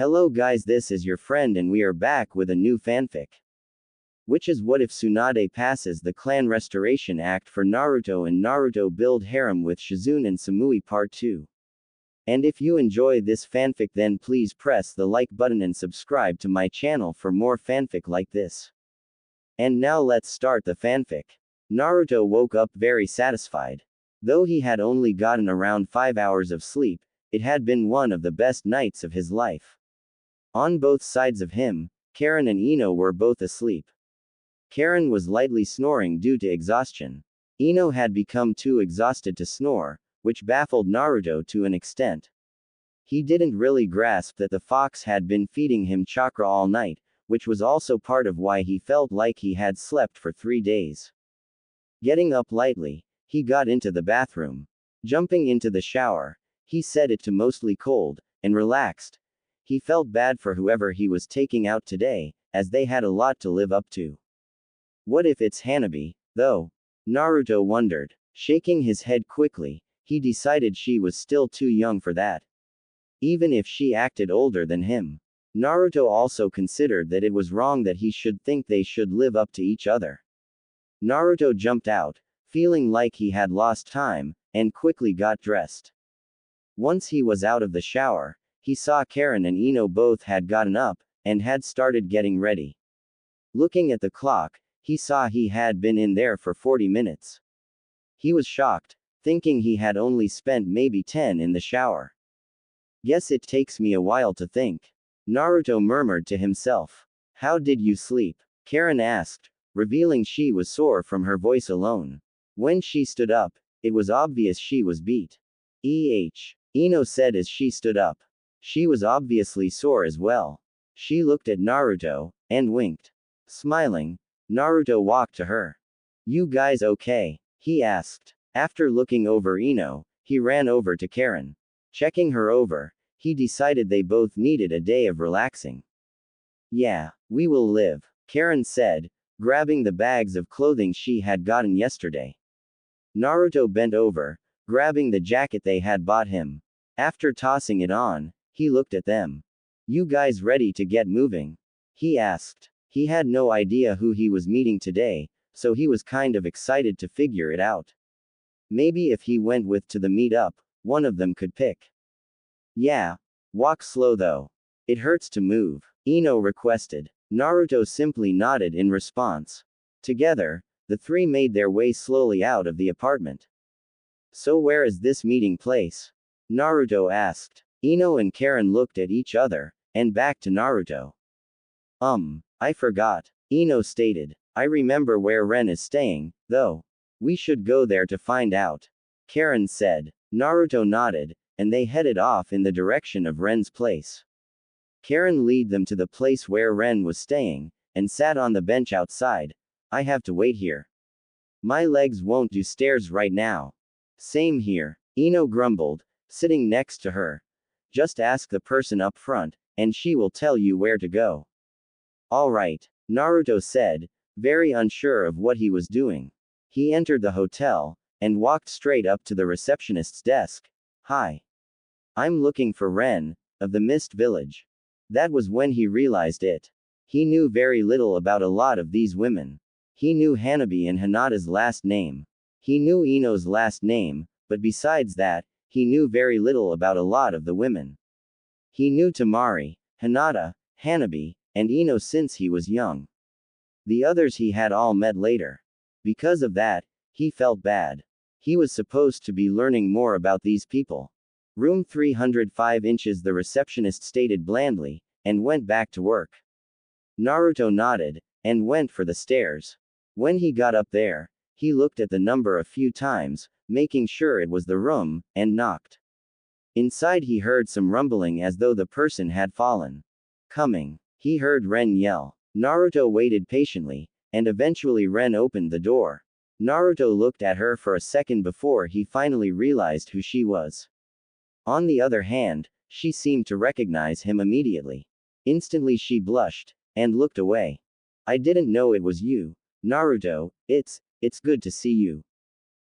Hello guys, this is your friend and we are back with a new fanfic. Which is what if Tsunade passes the clan restoration act for Naruto and Naruto Build Harem with Shizune&Samui Part 2. And if you enjoy this fanfic then please press the like button and subscribe to my channel for more fanfic like this. And now let's start the fanfic. Naruto woke up very satisfied. Though he had only gotten around 5 hours of sleep, it had been one of the best nights of his life. On both sides of him, Karen and Ino were both asleep. Karen was lightly snoring due to exhaustion. Ino had become too exhausted to snore, which baffled Naruto to an extent. He didn't really grasp that the fox had been feeding him chakra all night, which was also part of why he felt like he had slept for 3 days. Getting up lightly, he got into the bathroom. Jumping into the shower, he set it to mostly cold, and relaxed. He felt bad for whoever he was taking out today, as they had a lot to live up to. What if it's Hanabi, though? Naruto wondered. Shaking his head quickly, he decided she was still too young for that. Even if she acted older than him. Naruto also considered that it was wrong that he should think they should live up to each other. Naruto jumped out, feeling like he had lost time, and quickly got dressed. Once he was out of the shower, he saw Karen and Ino both had gotten up, and had started getting ready. Looking at the clock, he saw he had been in there for 40 minutes. He was shocked, thinking he had only spent maybe 10 in the shower. Guess it takes me a while to think. Naruto murmured to himself. How did you sleep? Karen asked, revealing she was sore from her voice alone. When she stood up, it was obvious she was beat. Ino said as she stood up. She was obviously sore as well. She looked at Naruto, and winked. Smiling, Naruto walked to her. You guys okay? He asked. After looking over Ino, he ran over to Karen. Checking her over, he decided they both needed a day of relaxing. Yeah, we will live, Karen said, grabbing the bags of clothing she had gotten yesterday. Naruto bent over, grabbing the jacket they had bought him. After tossing it on, he looked at them. You guys ready to get moving? He asked. He had no idea who he was meeting today, so he was kind of excited to figure it out. Maybe if he went with to the meet-up, one of them could pick. Yeah. Walk slow though. It hurts to move, Ino requested. Naruto simply nodded in response. Together, the three made their way slowly out of the apartment. So where is this meeting place? Naruto asked. Ino and Karen looked at each other, and back to Naruto. I forgot, Ino stated. I remember where Ren is staying, though. We should go there to find out. Karen said. Naruto nodded, and they headed off in the direction of Ren's place. Karen led them to the place where Ren was staying, and sat on the bench outside. I have to wait here. My legs won't do stairs right now. Same here, Ino grumbled, sitting next to her. Just ask the person up front, and she will tell you where to go. Alright, Naruto said, very unsure of what he was doing. He entered the hotel, and walked straight up to the receptionist's desk. Hi. I'm looking for Ren, of the Mist Village. That was when he realized it. He knew very little about a lot of these women. He knew Hanabi and Hinata's last name. He knew Ino's last name, but besides that, he knew very little about a lot of the women. He knew Temari, Hinata, Hanabi, and Ino since he was young. The others he had all met later. Because of that, he felt bad. He was supposed to be learning more about these people. Room 305 inches, the receptionist stated blandly, and went back to work. Naruto nodded, and went for the stairs. When he got up there, he looked at the number a few times, making sure it was the room, and knocked. Inside he heard some rumbling as though the person had fallen. Coming. He heard Ren yell. Naruto waited patiently, and eventually Ren opened the door. Naruto looked at her for a second before he finally realized who she was. On the other hand, she seemed to recognize him immediately. Instantly she blushed, and looked away. I didn't know it was you, Naruto. It's good to see you.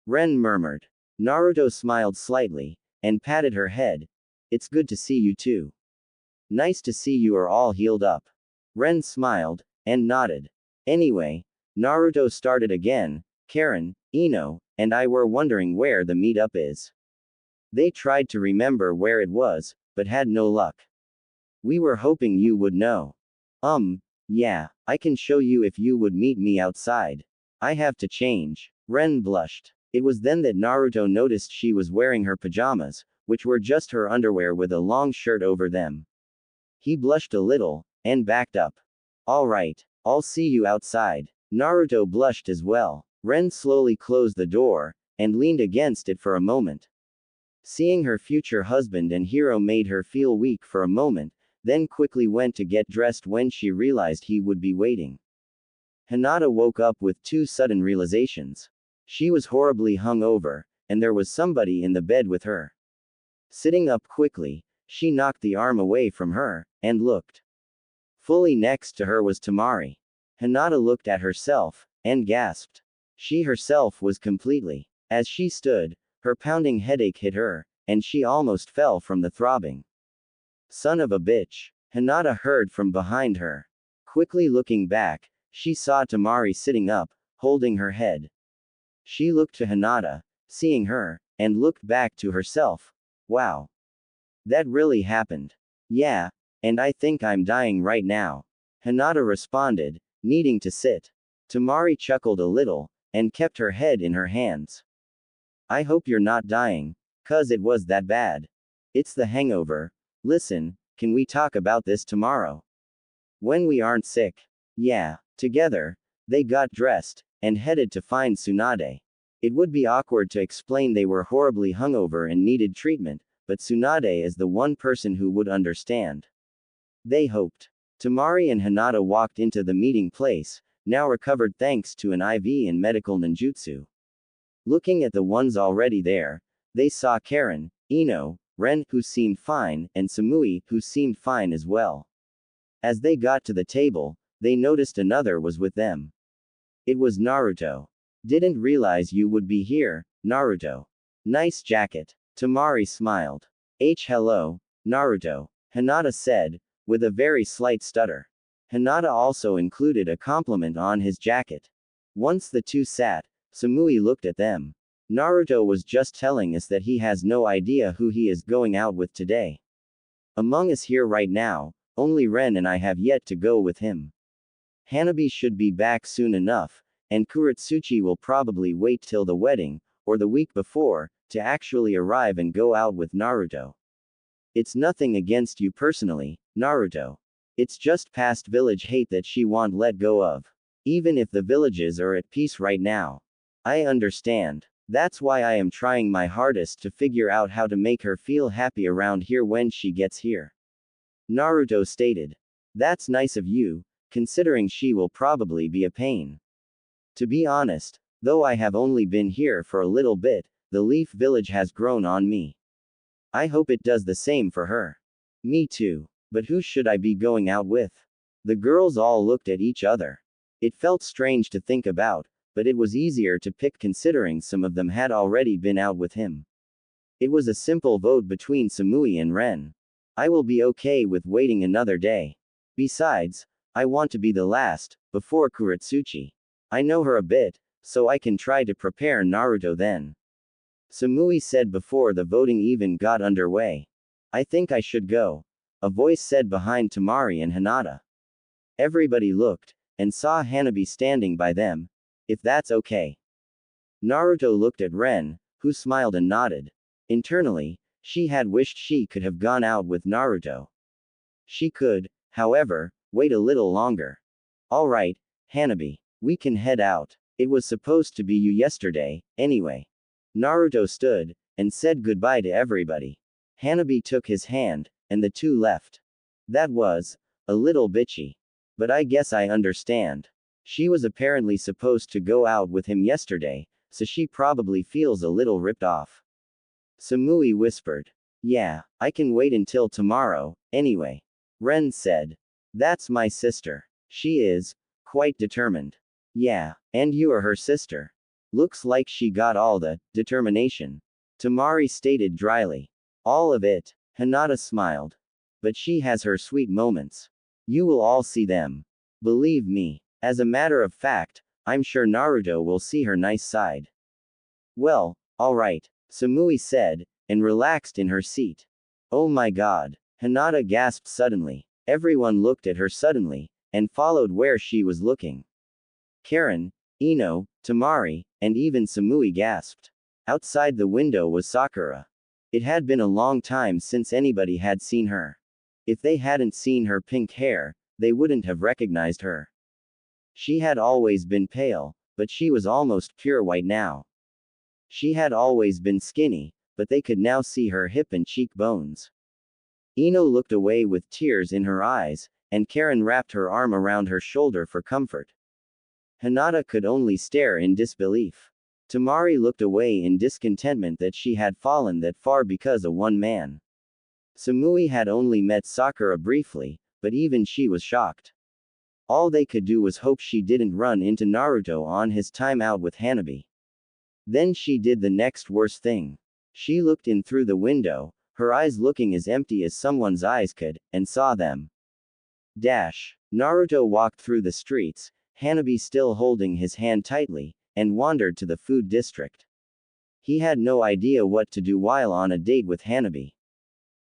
Ren murmured. Naruto smiled slightly, and patted her head. It's good to see you too. Nice to see you are all healed up. Ren smiled, and nodded. Anyway, Naruto started again. Karen, Ino, and I were wondering where the meetup is. They tried to remember where it was, but had no luck. We were hoping you would know. Yeah, I can show you if you would meet me outside. I have to change. Ren blushed. It was then that Naruto noticed she was wearing her pajamas, which were just her underwear with a long shirt over them. He blushed a little, and backed up. Alright, I'll see you outside. Naruto blushed as well. Ren slowly closed the door, and leaned against it for a moment. Seeing her future husband and hero made her feel weak for a moment, then quickly went to get dressed when she realized he would be waiting. Hinata woke up with two sudden realizations. She was horribly hungover, and there was somebody in the bed with her. Sitting up quickly, she knocked the arm away from her, and looked. Fully next to her was Tamari. Hinata looked at herself, and gasped. She herself was completely. As she stood, her pounding headache hit her, and she almost fell from the throbbing. Son of a bitch, Hinata heard from behind her. Quickly looking back, she saw Tamari sitting up, holding her head. She looked to Hinata, seeing her, and looked back to herself. Wow. That really happened. Yeah, and I think I'm dying right now. Hinata responded, needing to sit. Tamari chuckled a little, and kept her head in her hands. I hope you're not dying, 'cause it was that bad. It's the hangover. Listen, can we talk about this tomorrow? When we aren't sick. Yeah. Together, they got dressed, and headed to find Tsunade. It would be awkward to explain they were horribly hungover and needed treatment, but Tsunade is the one person who would understand. They hoped. Tamari and Hinata walked into the meeting place, now recovered thanks to an IV and medical ninjutsu. Looking at the ones already there, they saw Karen, Ino, Ren, who seemed fine, and Samui, who seemed fine as well. As they got to the table, they noticed another was with them. It was Naruto. Didn't realize you would be here, Naruto. Nice jacket. Tamari smiled. Hello, Naruto, Hinata said, with a very slight stutter. Hinata also included a compliment on his jacket. Once the two sat, Samui looked at them. Naruto was just telling us that he has no idea who he is going out with today. Among us here right now, only Ren and I have yet to go with him. Hanabi should be back soon enough, and Kuretsuchi will probably wait till the wedding, or the week before, to actually arrive and go out with Naruto. It's nothing against you personally, Naruto. It's just past village hate that she won't let go of. Even if the villages are at peace right now. I understand. That's why I am trying my hardest to figure out how to make her feel happy around here when she gets here. Naruto stated. That's nice of you, considering she will probably be a pain. To be honest, though I have only been here for a little bit, the Leaf Village has grown on me. I hope it does the same for her. Me too. But who should I be going out with? The girls all looked at each other. It felt strange to think about, but it was easier to pick considering some of them had already been out with him. It was a simple vote between Samui and Ren. I will be okay with waiting another day. Besides, I want to be the last, before Kuretsuchi. I know her a bit, so I can try to prepare Naruto then. Samui said before the voting even got underway. I think I should go. A voice said behind Tamari and Hinata. Everybody looked, and saw Hanabi standing by them. If that's okay. Naruto looked at Ren, who smiled and nodded. Internally, she had wished she could have gone out with Naruto. She could, however, wait a little longer. Alright, Hanabi, we can head out. It was supposed to be you yesterday, anyway. Naruto stood, and said goodbye to everybody. Hanabi took his hand, and the two left. That was a little bitchy. But I guess I understand. She was apparently supposed to go out with him yesterday, so she probably feels a little ripped off. Samui whispered. Yeah, I can wait until tomorrow, anyway. Ren said. That's my sister. She is quite determined. Yeah, and you are her sister. Looks like she got all the determination. Tamari stated dryly. All of it. Hinata smiled. but she has her sweet moments. You will all see them. Believe me. As a matter of fact, I'm sure Naruto will see her nice side. Well, alright, Samui said, and relaxed in her seat. Oh my god. Hinata gasped suddenly. Everyone looked at her suddenly, and followed where she was looking. Karen, Ino, Tamari, and even Samui gasped. Outside the window was Sakura. It had been a long time since anybody had seen her. If they hadn't seen her pink hair, they wouldn't have recognized her. She had always been pale, but she was almost pure white now. She had always been skinny, but they could now see her hip and cheekbones. Ino looked away with tears in her eyes, and Karen wrapped her arm around her shoulder for comfort. Hinata could only stare in disbelief. Tamari looked away in discontentment that she had fallen that far because of one man. Samui had only met Sakura briefly, but even she was shocked. All they could do was hope she didn't run into Naruto on his time out with Hanabi. Then she did the next worst thing. She looked in through the window, her eyes looking as empty as someone's eyes could, and saw them. Naruto walked through the streets, Hanabi still holding his hand tightly, and wandered to the food district. He had no idea what to do while on a date with Hanabi.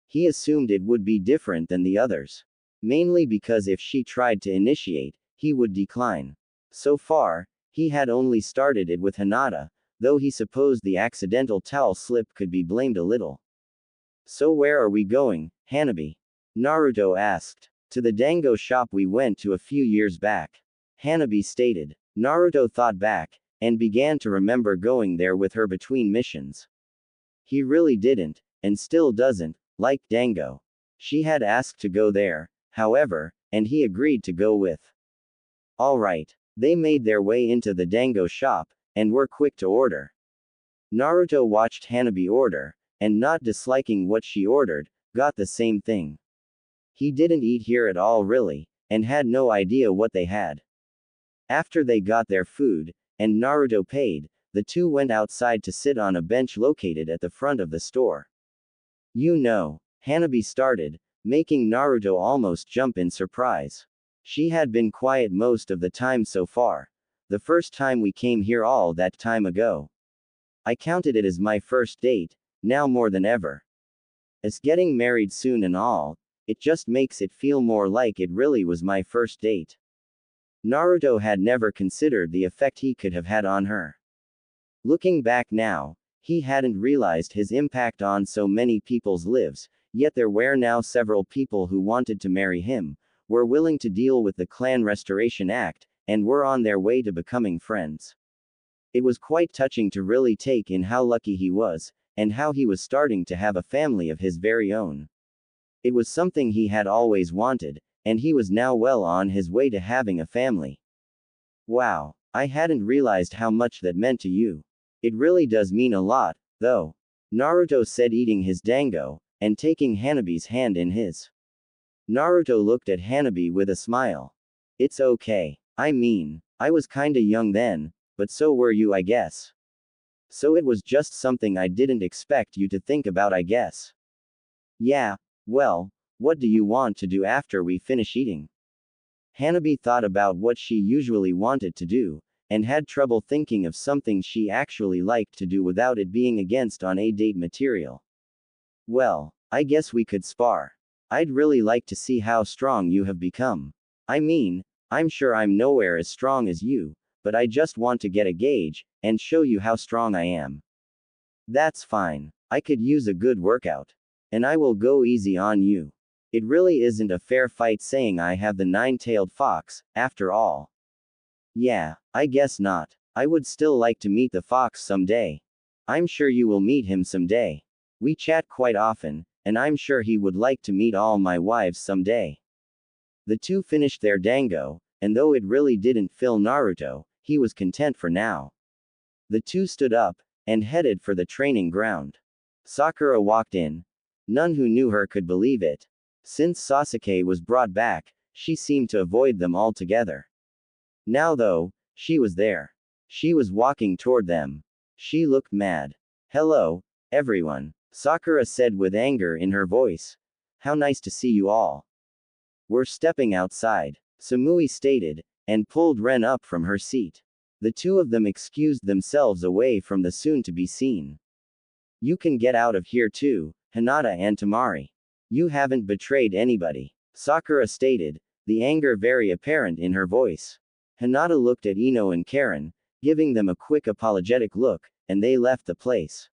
He assumed it would be different than the others. Mainly because if she tried to initiate, he would decline. So far, he had only started it with Hinata, though he supposed the accidental towel slip could be blamed a little. So where are we going, Hanabi? Naruto asked. To the dango shop we went to a few years back. Hanabi stated. Naruto thought back, and began to remember going there with her between missions. He really didn't, and still doesn't, like dango. She had asked to go there, however, and he agreed to go with. Alright. They made their way into the dango shop, and were quick to order. Naruto watched Hanabi order, and not disliking what she ordered, got the same thing. He didn't eat here at all really, and had no idea what they had. After they got their food, and Naruto paid, the two went outside to sit on a bench located at the front of the store. You know, Hanabi started, making Naruto almost jump in surprise. She had been quiet most of the time so far. The first time we came here all that time ago. I counted it as my first date, now more than ever. As getting married soon and all, it just makes it feel more like it really was my first date. Naruto had never considered the effect he could have had on her. Looking back now, he hadn't realized his impact on so many people's lives, yet there were now several people who wanted to marry him, were willing to deal with the Clan Restoration Act, and were on their way to becoming friends. It was quite touching to really take in how lucky he was, and how he was starting to have a family of his very own. It was something he had always wanted, and he was now well on his way to having a family. Wow, I hadn't realized how much that meant to you. It really does mean a lot, though. Naruto said, eating his dango, and taking Hanabi's hand in his. Naruto looked at Hanabi with a smile. It's okay. I mean, I was kinda young then, but so were you, I guess. So it was just something I didn't expect you to think about, I guess. Yeah, well, what do you want to do after we finish eating? Hanabi thought about what she usually wanted to do, and had trouble thinking of something she actually liked to do without it being against on a date material. Well, I guess we could spar. I'd really like to see how strong you have become. I mean, I'm sure I'm nowhere as strong as you, but I just want to get a gauge, and show you how strong I am. That's fine. I could use a good workout. And I will go easy on you. It really isn't a fair fight saying I have the nine-tailed fox, after all. Yeah, I guess not. I would still like to meet the fox someday. I'm sure you will meet him someday. We chat quite often, and I'm sure he would like to meet all my wives someday. The two finished their dango, and though it really didn't fill Naruto, he was content for now. The two stood up, and headed for the training ground. Sakura walked in. None who knew her could believe it. Since Sasuke was brought back, she seemed to avoid them altogether. Now though, she was there. She was walking toward them. She looked mad. Hello, everyone, Sakura said with anger in her voice. How nice to see you all. We're stepping outside, Samui stated, and pulled Ren up from her seat. The two of them excused themselves away from the soon-to-be scene. You can get out of here too, Hinata and Tamari. You haven't betrayed anybody, Sakura stated, the anger very apparent in her voice. Hinata looked at Ino and Karen, giving them a quick apologetic look, and they left the place.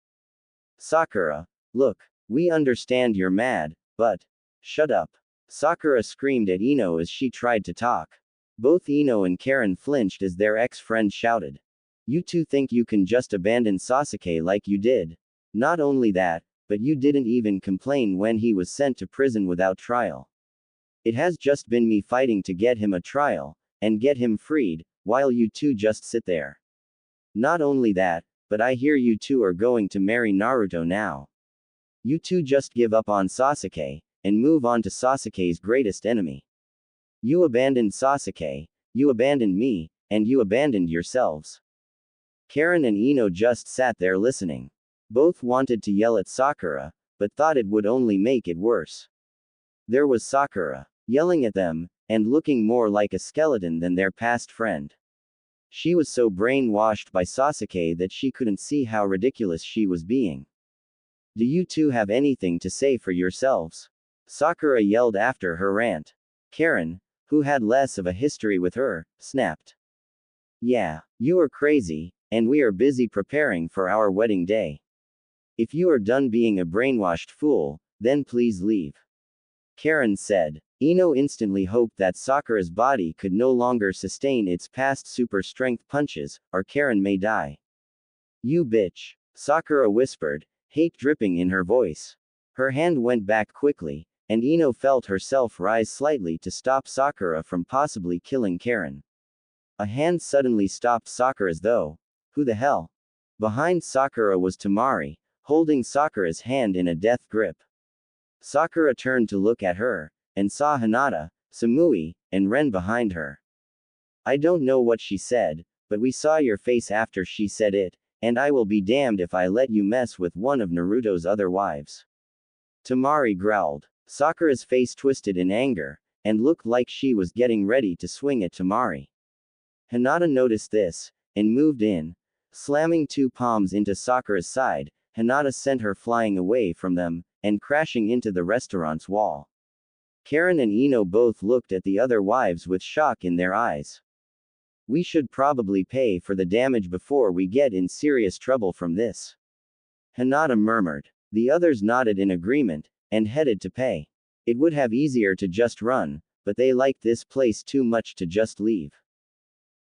Sakura, look, we understand you're mad, but shut up. Sakura screamed at Ino as she tried to talk. Both Ino and Karen flinched as their ex-friend shouted. You two think you can just abandon Sasuke like you did. Not only that, but you didn't even complain when he was sent to prison without trial. It has just been me fighting to get him a trial, and get him freed, while you two just sit there. Not only that, but I hear you two are going to marry Naruto now. You two just give up on Sasuke, and move on to Sasuke's greatest enemy. You abandoned Sasuke, you abandoned me, and you abandoned yourselves. Karen and Ino just sat there listening. Both wanted to yell at Sakura, but thought it would only make it worse. There was Sakura, yelling at them, and looking more like a skeleton than their past friend. She was so brainwashed by Sasuke that she couldn't see how ridiculous she was being. Do you two have anything to say for yourselves? Sakura yelled after her rant. Karen, who had less of a history with her, snapped. Yeah, you are crazy, and we are busy preparing for our wedding day. If you are done being a brainwashed fool, then please leave. Karen said. Ino instantly hoped that Sakura's body could no longer sustain its past super strength punches, or Karen may die. You bitch, Sakura whispered, hate dripping in her voice. Her hand went back quickly, and Ino felt herself rise slightly to stop Sakura from possibly killing Karen. A hand suddenly stopped Sakura's though. Who the hell? Behind Sakura was Tamari, holding Sakura's hand in a death grip. Sakura turned to look at her, and saw Hinata, Samui, and Ren behind her. I don't know what she said, but we saw your face after she said it, and I will be damned if I let you mess with one of Naruto's other wives. Tamari growled. Sakura's face twisted in anger, and looked like she was getting ready to swing at Tamari. Hinata noticed this, and moved in. Slamming two palms into Sakura's side, Hinata sent her flying away from them, and crashing into the restaurant's wall. Karen and Ino both looked at the other wives with shock in their eyes. We should probably pay for the damage before we get in serious trouble from this. Hinata murmured. The others nodded in agreement, and headed to pay. It would have easier to just run, but they liked this place too much to just leave.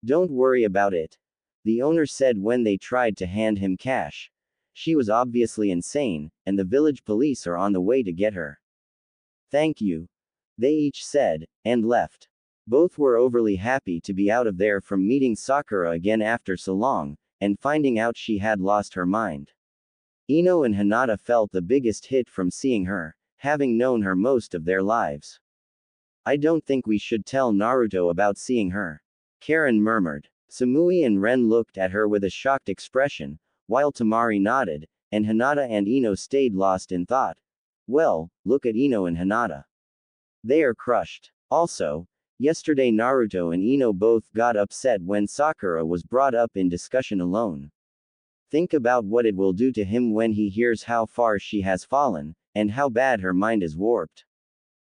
Don't worry about it, the owner said when they tried to hand him cash. She was obviously insane, and the village police are on the way to get her. Thank you, they each said, and left. Both were overly happy to be out of there from meeting Sakura again after so long, and finding out she had lost her mind. Ino and Hinata felt the biggest hit from seeing her, having known her most of their lives. I don't think we should tell Naruto about seeing her, Karen murmured. Samui and Ren looked at her with a shocked expression, while Tamari nodded, and Hinata and Ino stayed lost in thought. Well, look at Ino and Hinata. They are crushed. Also, yesterday Naruto and Ino both got upset when Sakura was brought up in discussion alone. Think about what it will do to him when he hears how far she has fallen, and how bad her mind is warped.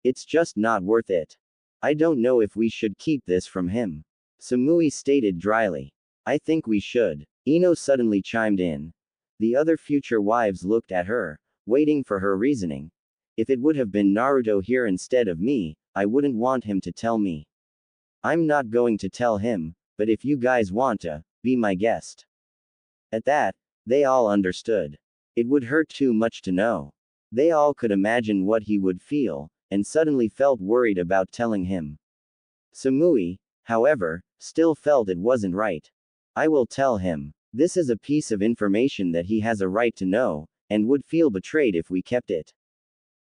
It's just not worth it. I don't know if we should keep this from him, Samui stated dryly. I think we should, Ino suddenly chimed in. The other future wives looked at her, waiting for her reasoning. If it would have been Naruto here instead of me, I wouldn't want him to tell me. I'm not going to tell him, but if you guys want to, be my guest. At that, they all understood. It would hurt too much to know. They all could imagine what he would feel, and suddenly felt worried about telling him. Samui, however, still felt it wasn't right. I will tell him. This is a piece of information that he has a right to know, and would feel betrayed if we kept it.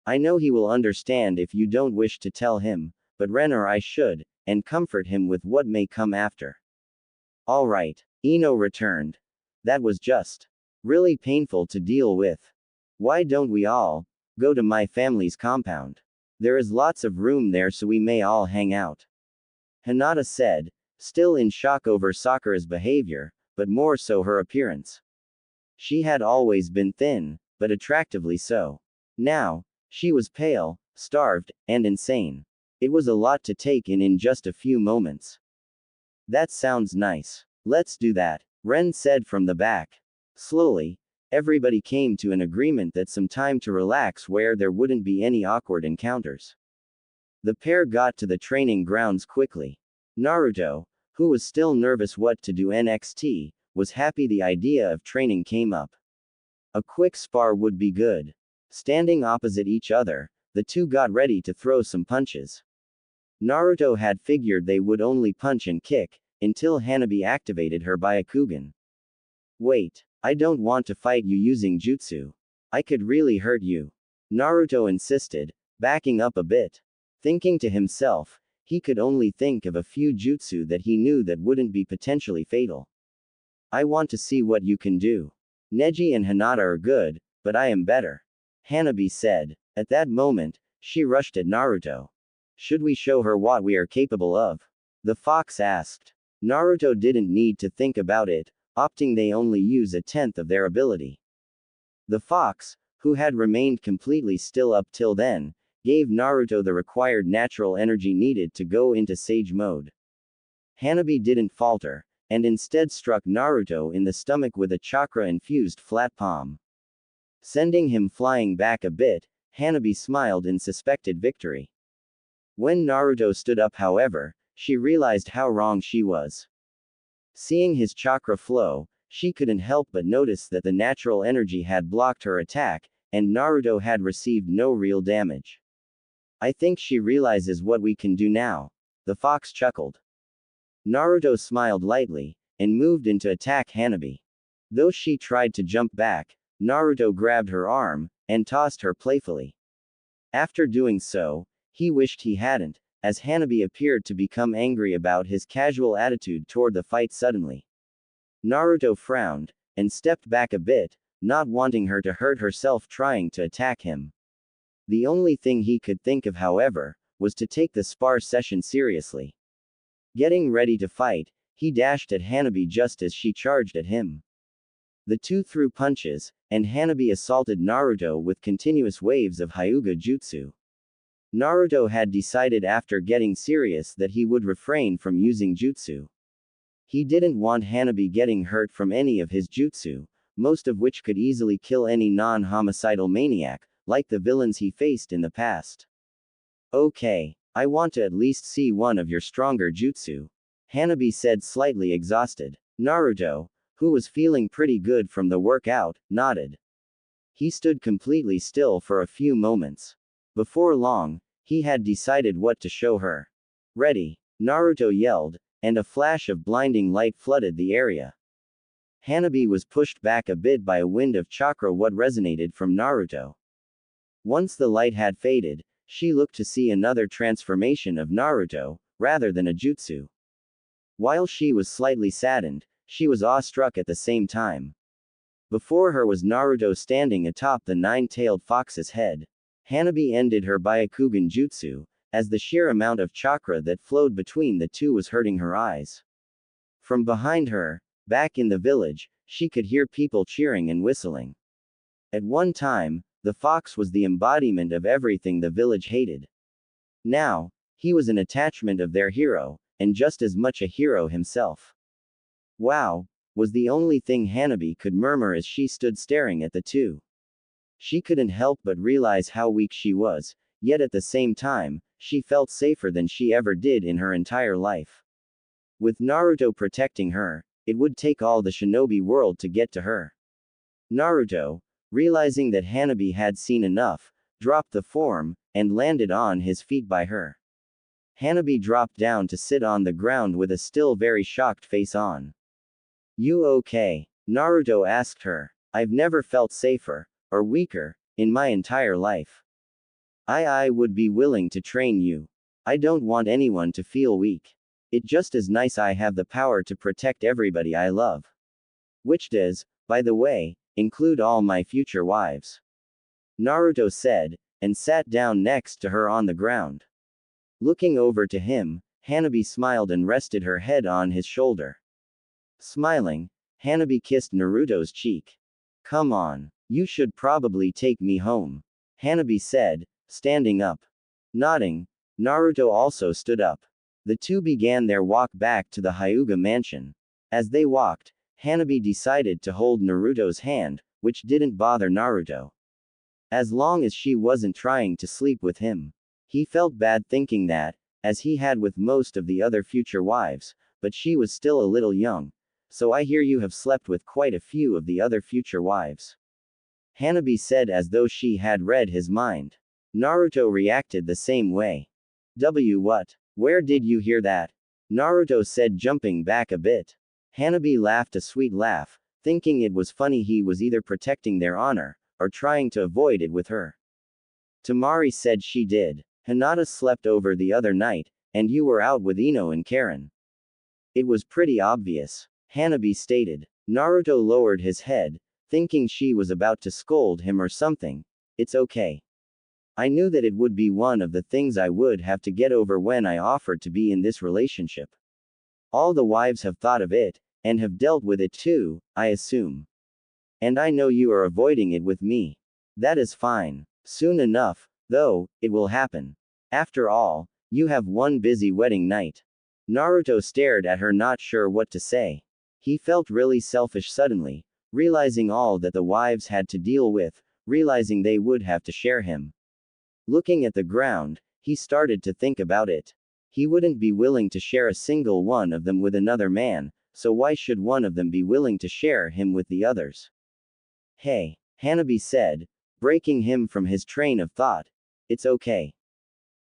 I know he will understand if you don't wish to tell him, but Ren or I should, and comfort him with what may come after. All right, Ino returned. That was just really painful to deal with. Why don't we all go to my family's compound? There is lots of room there so we may all hang out. Hinata said, still in shock over Sakura's behavior, but more so her appearance. She had always been thin, but attractively so. Now, she was pale, starved, and insane. It was a lot to take in just a few moments. That sounds nice. Let's do that, Ren said from the back. Slowly, everybody came to an agreement that some time to relax where there wouldn't be any awkward encounters. The pair got to the training grounds quickly. Naruto, who was still nervous what to do next, was happy the idea of training came up. A quick spar would be good. Standing opposite each other, the two got ready to throw some punches. Naruto had figured they would only punch and kick, until Hanabi activated her Byakugan. Wait, I don't want to fight you using jutsu. I could really hurt you. Naruto insisted, backing up a bit. Thinking to himself, he could only think of a few jutsu that he knew that wouldn't be potentially fatal. I want to see what you can do. Neji and Hinata are good, but I am better. Hanabi said. At that moment, she rushed at Naruto. Should we show her what we are capable of? The fox asked. Naruto didn't need to think about it, opting they only use a tenth of their ability. The fox, who had remained completely still up till then, gave Naruto the required natural energy needed to go into Sage mode. Hanabi didn't falter, and instead struck Naruto in the stomach with a chakra-infused flat palm. Sending him flying back a bit, Hanabi smiled in suspected victory. When Naruto stood up, however, she realized how wrong she was. Seeing his chakra flow, she couldn't help but notice that the natural energy had blocked her attack, and Naruto had received no real damage. I think she realizes what we can do now. The fox chuckled. Naruto smiled lightly, and moved in to attack Hanabi. Though she tried to jump back, Naruto grabbed her arm, and tossed her playfully. After doing so, he wished he hadn't, as Hanabi appeared to become angry about his casual attitude toward the fight suddenly. Naruto frowned, and stepped back a bit, not wanting her to hurt herself trying to attack him. The only thing he could think of, however, was to take the spar session seriously. Getting ready to fight, he dashed at Hanabi just as she charged at him. The two threw punches, and Hanabi assaulted Naruto with continuous waves of Hyuga Jutsu. Naruto had decided after getting serious that he would refrain from using jutsu. He didn't want Hanabi getting hurt from any of his jutsu, most of which could easily kill any non-homicidal maniac, like the villains he faced in the past. Okay, I want to at least see one of your stronger jutsu, Hanabi said, slightly exhausted. Naruto, who was feeling pretty good from the workout, nodded. He stood completely still for a few moments. Before long, he had decided what to show her. Ready, Naruto yelled, and a flash of blinding light flooded the area. Hanabi was pushed back a bit by a wind of chakra what resonated from Naruto. Once the light had faded, she looked to see another transformation of Naruto, rather than a jutsu. While she was slightly saddened, she was awestruck at the same time. Before her was Naruto standing atop the nine-tailed fox's head. Hanabi ended her Byakugan jutsu, as the sheer amount of chakra that flowed between the two was hurting her eyes. From behind her, back in the village, she could hear people cheering and whistling. At one time, the fox was the embodiment of everything the village hated. Now, he was an attachment of their hero, and just as much a hero himself. Wow, was the only thing Hanabi could murmur as she stood staring at the two. She couldn't help but realize how weak she was, yet at the same time, she felt safer than she ever did in her entire life. With Naruto protecting her, it would take all the shinobi world to get to her. Naruto, realizing that Hanabi had seen enough, dropped the form, and landed on his feet by her. Hanabi dropped down to sit on the ground with a still very shocked face on. You okay? Naruto asked her. I've never felt safer, or weaker, in my entire life. I would be willing to train you. I don't want anyone to feel weak. It just is nice I have the power to protect everybody I love. Which does, by the way, include all my future wives. Naruto said, and sat down next to her on the ground. Looking over to him, Hanabi smiled and rested her head on his shoulder. Smiling, Hanabi kissed Naruto's cheek. "Come on. You should probably take me home," Hanabi said, standing up. Nodding, Naruto also stood up. The two began their walk back to the Hyuga mansion. As they walked, Hanabi decided to hold Naruto's hand, which didn't bother Naruto. As long as she wasn't trying to sleep with him. He felt bad thinking that, as he had with most of the other future wives, but she was still a little young. "So I hear you have slept with quite a few of the other future wives," Hanabi said as though she had read his mind. Naruto reacted the same way. What? Where did you hear that?" Naruto said, jumping back a bit. Hanabi laughed a sweet laugh, thinking it was funny he was either protecting their honor, or trying to avoid it with her. Tamari said she did. "Hinata slept over the other night, and you were out with Ino and Karen." "It was pretty obvious," Hanabi stated. Naruto lowered his head, thinking she was about to scold him or something. "It's okay. I knew that it would be one of the things I would have to get over when I offered to be in this relationship. All the wives have thought of it, and have dealt with it too, I assume. And I know you are avoiding it with me. That is fine. Soon enough, though, it will happen. After all, you have one busy wedding night." Naruto stared at her, not sure what to say. He felt really selfish suddenly, realizing all that the wives had to deal with, realizing they would have to share him. Looking at the ground, he started to think about it. He wouldn't be willing to share a single one of them with another man, so why should one of them be willing to share him with the others? "Hey," Hanabi said, breaking him from his train of thought. "It's okay.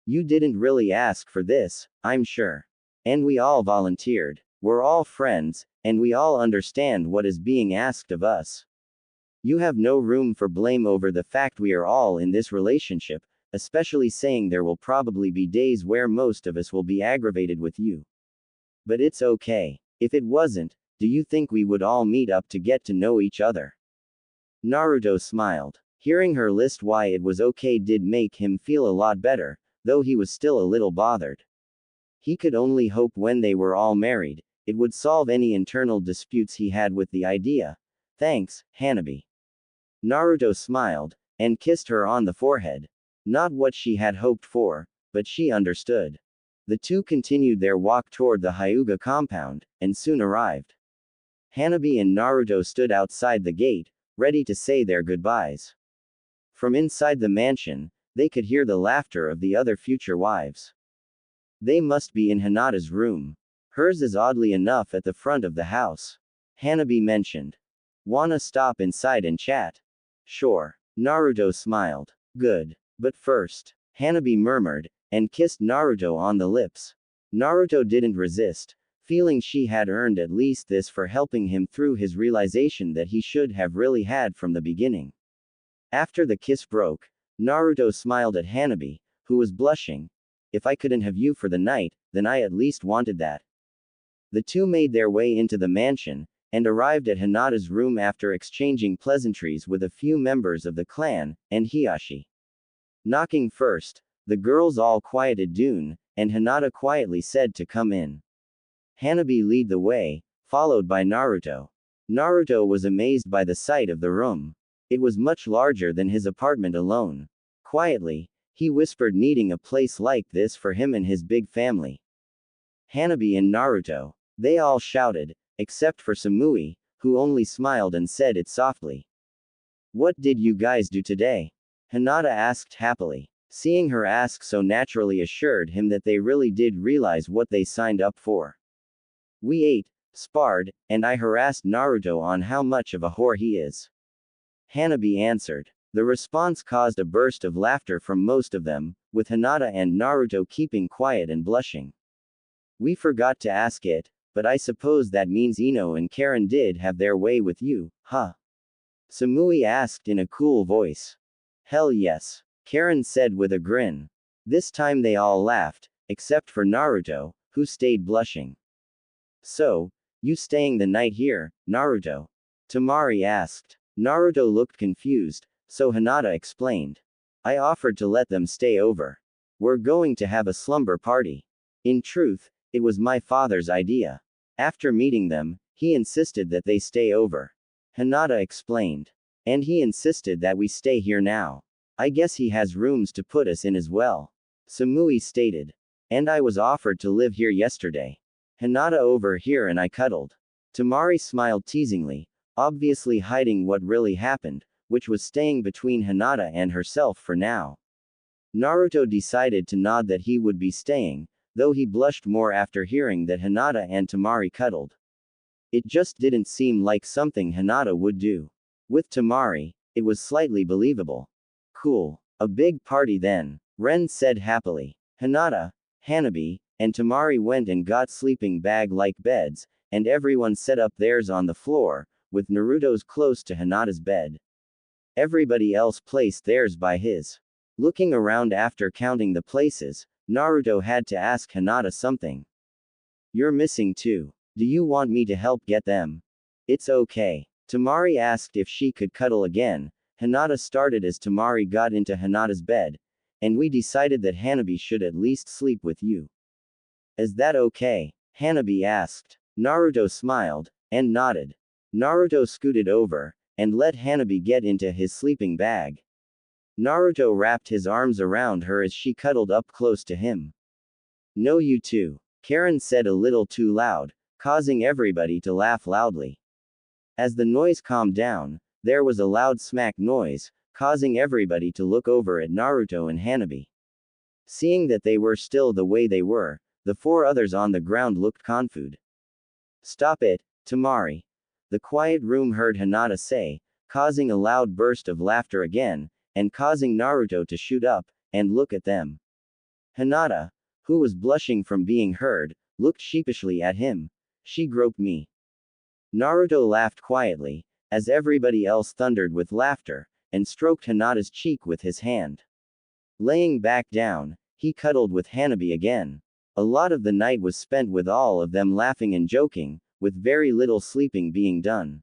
You didn't really ask for this, I'm sure. And we all volunteered. We're all friends, and we all understand what is being asked of us. You have no room for blame over the fact we are all in this relationship, especially saying there will probably be days where most of us will be aggravated with you. But it's okay. If it wasn't, do you think we would all meet up to get to know each other?" Naruto smiled. Hearing her list why it was okay did make him feel a lot better, though he was still a little bothered. He could only hope when they were all married, it would solve any internal disputes he had with the idea. "Thanks, Hanabi." Naruto smiled, and kissed her on the forehead. Not what she had hoped for, but she understood. The two continued their walk toward the Hyuga compound, and soon arrived. Hanabi and Naruto stood outside the gate, ready to say their goodbyes. From inside the mansion, they could hear the laughter of the other future wives. "They must be in Hinata's room. Hers is oddly enough at the front of the house," Hanabi mentioned. "Wanna stop inside and chat?" "Sure." Naruto smiled. "Good. But first," Hanabi murmured, and kissed Naruto on the lips. Naruto didn't resist, feeling she had earned at least this for helping him through his realization that he should have really had from the beginning. After the kiss broke, Naruto smiled at Hanabi, who was blushing. "If I couldn't have you for the night, then I at least wanted that." The two made their way into the mansion, and arrived at Hinata's room after exchanging pleasantries with a few members of the clan, and Hiyashi. Knocking first, the girls all quieted Dune, and Hinata quietly said to come in. Hanabi led the way, followed by Naruto. Naruto was amazed by the sight of the room. It was much larger than his apartment alone. Quietly, he whispered, needing a place like this for him and his big family. Hanabi and Naruto. They all shouted, except for Samui, who only smiled and said it softly. "What did you guys do today?" Hinata asked happily. Seeing her ask so naturally assured him that they really did realize what they signed up for. "We ate, sparred, and I harassed Naruto on how much of a whore he is," Hanabi answered. The response caused a burst of laughter from most of them, with Hinata and Naruto keeping quiet and blushing. "We forgot to ask it, but I suppose that means Ino and Karen did have their way with you, huh?" Samui asked in a cool voice. "Hell yes," Karen said with a grin. This time they all laughed, except for Naruto, who stayed blushing. "So, you staying the night here, Naruto?" Tamari asked. Naruto looked confused, so Hinata explained. I offered to let them stay over. We're going to have a slumber party. In truth, it was my father's idea. After meeting them, he insisted that they stay over. Hinata explained. And he insisted that we stay here now. I guess he has rooms to put us in as well. Samui stated. And I was offered to live here yesterday. Hinata over here and I cuddled. Tamari smiled teasingly, obviously hiding what really happened, which was staying between Hinata and herself for now. Naruto decided to nod that he would be staying, though he blushed more after hearing that Hinata and Tamari cuddled. It just didn't seem like something Hinata would do. With Tamari, it was slightly believable. Cool. A big party then, Ren said happily. Hinata, Hanabi, and Tamari went and got sleeping bag-like beds, and everyone set up theirs on the floor, with Naruto's close to Hinata's bed. Everybody else placed theirs by his. Looking around after counting the places, Naruto had to ask Hinata something. You're missing too. Do you want me to help get them? It's okay. Tamari asked if she could cuddle again. Hinata started as Tamari got into Hinata's bed, and we decided that Hanabi should at least sleep with you. Is that okay? Hanabi asked. Naruto smiled, and nodded. Naruto scooted over, and let Hanabi get into his sleeping bag. Naruto wrapped his arms around her as she cuddled up close to him. No, you too, Karen said a little too loud, causing everybody to laugh loudly. As the noise calmed down, there was a loud smack noise, causing everybody to look over at Naruto and Hanabi. Seeing that they were still the way they were, the four others on the ground looked confused. Stop it, Tamari. The quiet room heard Hinata say, causing a loud burst of laughter again, and causing Naruto to shoot up, and look at them. Hinata, who was blushing from being heard, looked sheepishly at him. She groped me. Naruto laughed quietly, as everybody else thundered with laughter, and stroked Hinata's cheek with his hand. Laying back down, he cuddled with Hanabi again. A lot of the night was spent with all of them laughing and joking, with very little sleeping being done.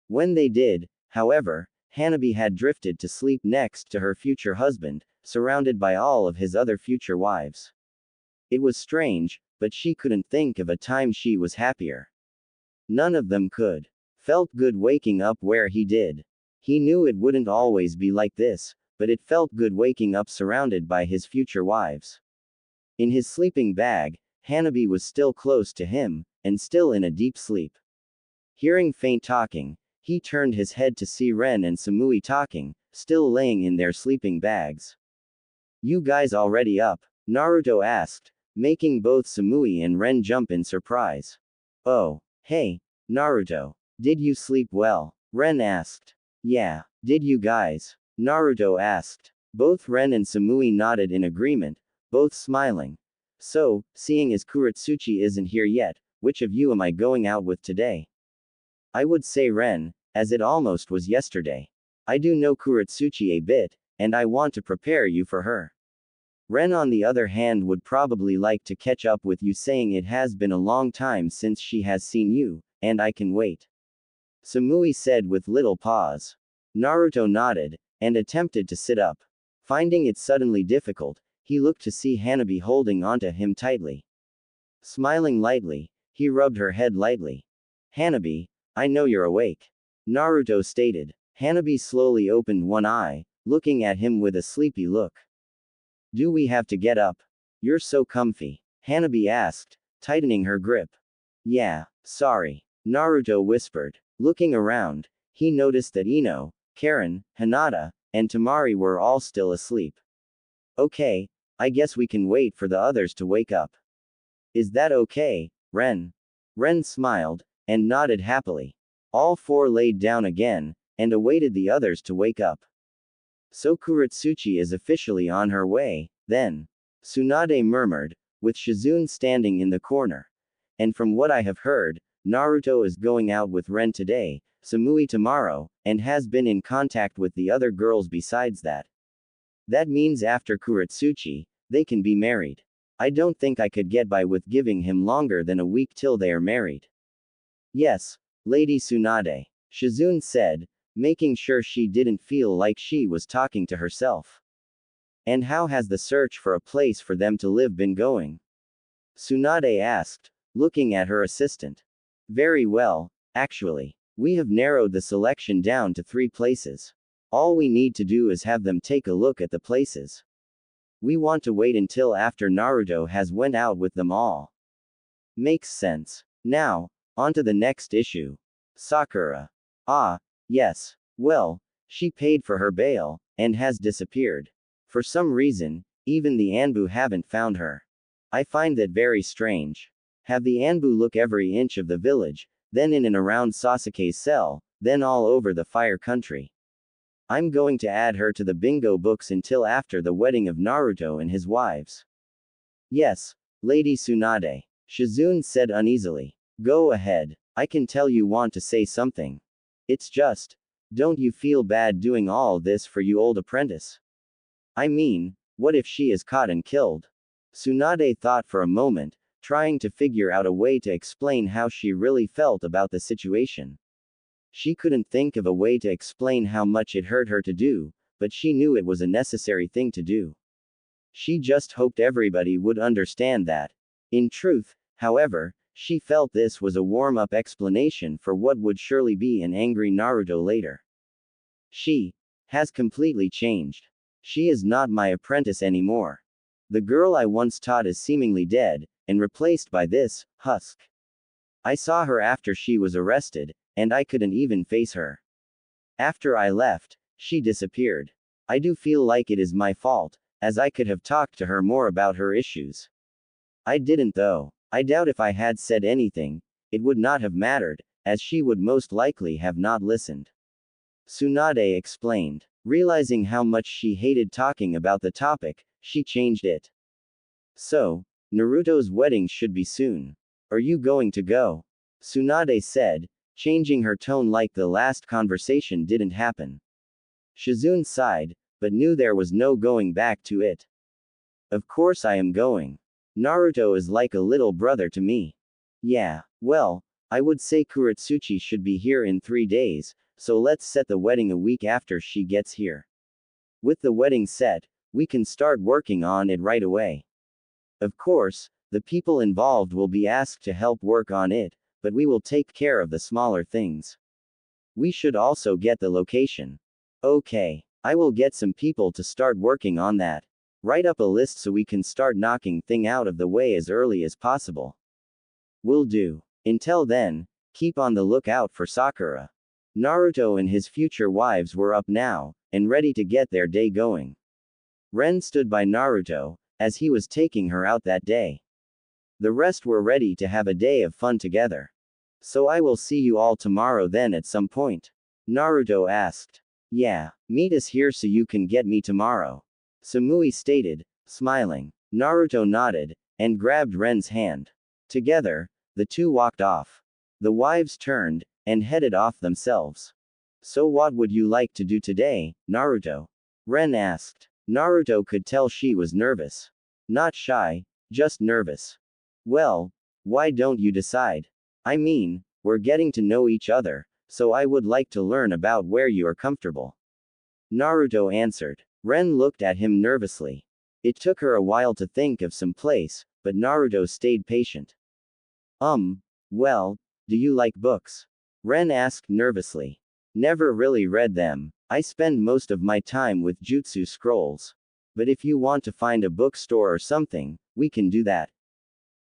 When they did, however, Hanabi had drifted to sleep next to her future husband, surrounded by all of his other future wives. It was strange, but she couldn't think of a time she was happier. None of them could. Felt good waking up where he did. He knew it wouldn't always be like this, but it felt good waking up surrounded by his future wives. In his sleeping bag, Hanabi was still close to him, and still in a deep sleep. Hearing faint talking, he turned his head to see Ren and Samui talking, still laying in their sleeping bags. You guys already up? Naruto asked, making both Samui and Ren jump in surprise. Oh, hey, Naruto. Did you sleep well? Ren asked. Yeah, did you guys? Naruto asked. Both Ren and Samui nodded in agreement, both smiling. So, seeing as Kuratsuchi isn't here yet, which of you am I going out with today? I would say Ren, as it almost was yesterday. I do know Kuratsuchi a bit, and I want to prepare you for her. Ren on the other hand would probably like to catch up with you, saying it has been a long time since she has seen you, and I can wait. Samui said with little pause. Naruto nodded, and attempted to sit up. Finding it suddenly difficult, he looked to see Hanabi holding onto him tightly. Smiling lightly, he rubbed her head lightly. Hanabi, I know you're awake. Naruto stated. Hanabi slowly opened one eye, looking at him with a sleepy look. Do we have to get up? You're so comfy. Hanabi asked, tightening her grip. Yeah, sorry. Naruto whispered. Looking around, he noticed that Ino, Karen, Hinata, and Tamari were all still asleep. Okay, I guess we can wait for the others to wake up. Is that okay, Ren? Ren smiled, and nodded happily. All four laid down again, and awaited the others to wake up. So Kuratsuchi is officially on her way, then. Tsunade murmured, with Shizune standing in the corner. And from what I have heard, Naruto is going out with Ren today, Samui tomorrow, and has been in contact with the other girls besides that. That means after Kuratsuchi, they can be married. I don't think I could get by with giving him longer than a week till they are married. Yes, Lady Tsunade, Shizune said, making sure she didn't feel like she was talking to herself. And how has the search for a place for them to live been going? Tsunade asked, looking at her assistant. Very well, actually. We have narrowed the selection down to 3 places. All we need to do is have them take a look at the places. We want to wait until after Naruto has went out with them all. Makes sense. Now, on to the next issue. Sakura. Ah, yes. Well, she paid for her bail, and has disappeared. For some reason, even the Anbu haven't found her. I find that very strange. Have the Anbu look every inch of the village, then in and around Sasuke's cell, then all over the fire country. I'm going to add her to the bingo books until after the wedding of Naruto and his wives. Yes, Lady Tsunade. Shizune said uneasily. Go ahead. I can tell you want to say something. It's just, don't you feel bad doing all this for you old apprentice? I mean, what if she is caught and killed? Tsunade thought for a moment, trying to figure out a way to explain how she really felt about the situation. She couldn't think of a way to explain how much it hurt her to do, but she knew it was a necessary thing to do. She just hoped everybody would understand that. In truth, however, she felt this was a warm-up explanation for what would surely be an angry Naruto later. She has completely changed. She is not my apprentice anymore. The girl I once taught is seemingly dead, and replaced by this husk. I saw her after she was arrested, and I couldn't even face her. After I left, she disappeared. I do feel like it is my fault, as I could have talked to her more about her issues. I didn't though. I doubt if I had said anything, it would not have mattered, as she would most likely have not listened. Tsunade explained. Realizing how much she hated talking about the topic, she changed it. So, Naruto's wedding should be soon. Are you going to go? Tsunade said, changing her tone like the last conversation didn't happen. Shizune sighed, but knew there was no going back to it. Of course I am going. Naruto is like a little brother to me. Yeah, well, I would say Kuretsuchi should be here in 3 days, so let's set the wedding a week after she gets here. With the wedding set, we can start working on it right away. Of course, the people involved will be asked to help work on it, but we will take care of the smaller things. We should also get the location. Okay, I will get some people to start working on that. Write up a list so we can start knocking things out of the way as early as possible. Will do. Until then, keep on the lookout for Sakura. Naruto and his future wives were up now, and ready to get their day going. Ren stood by Naruto, as he was taking her out that day. The rest were ready to have a day of fun together. So I will see you all tomorrow then at some point. Naruto asked. Yeah, meet us here so you can get me tomorrow. Samui stated, smiling. Naruto nodded, and grabbed Ren's hand. Together, the two walked off. The wives turned, and headed off themselves. So what would you like to do today, Naruto? Ren asked. Naruto could tell she was nervous. Not shy, just nervous. Well, why don't you decide? I mean, we're getting to know each other, so I would like to learn about where you are comfortable. Naruto answered. Ren looked at him nervously. It took her a while to think of some place, but Naruto stayed patient. Well, do you like books? Ren asked nervously. Never really read them. I spend most of my time with jutsu scrolls. But if you want to find a bookstore or something, we can do that.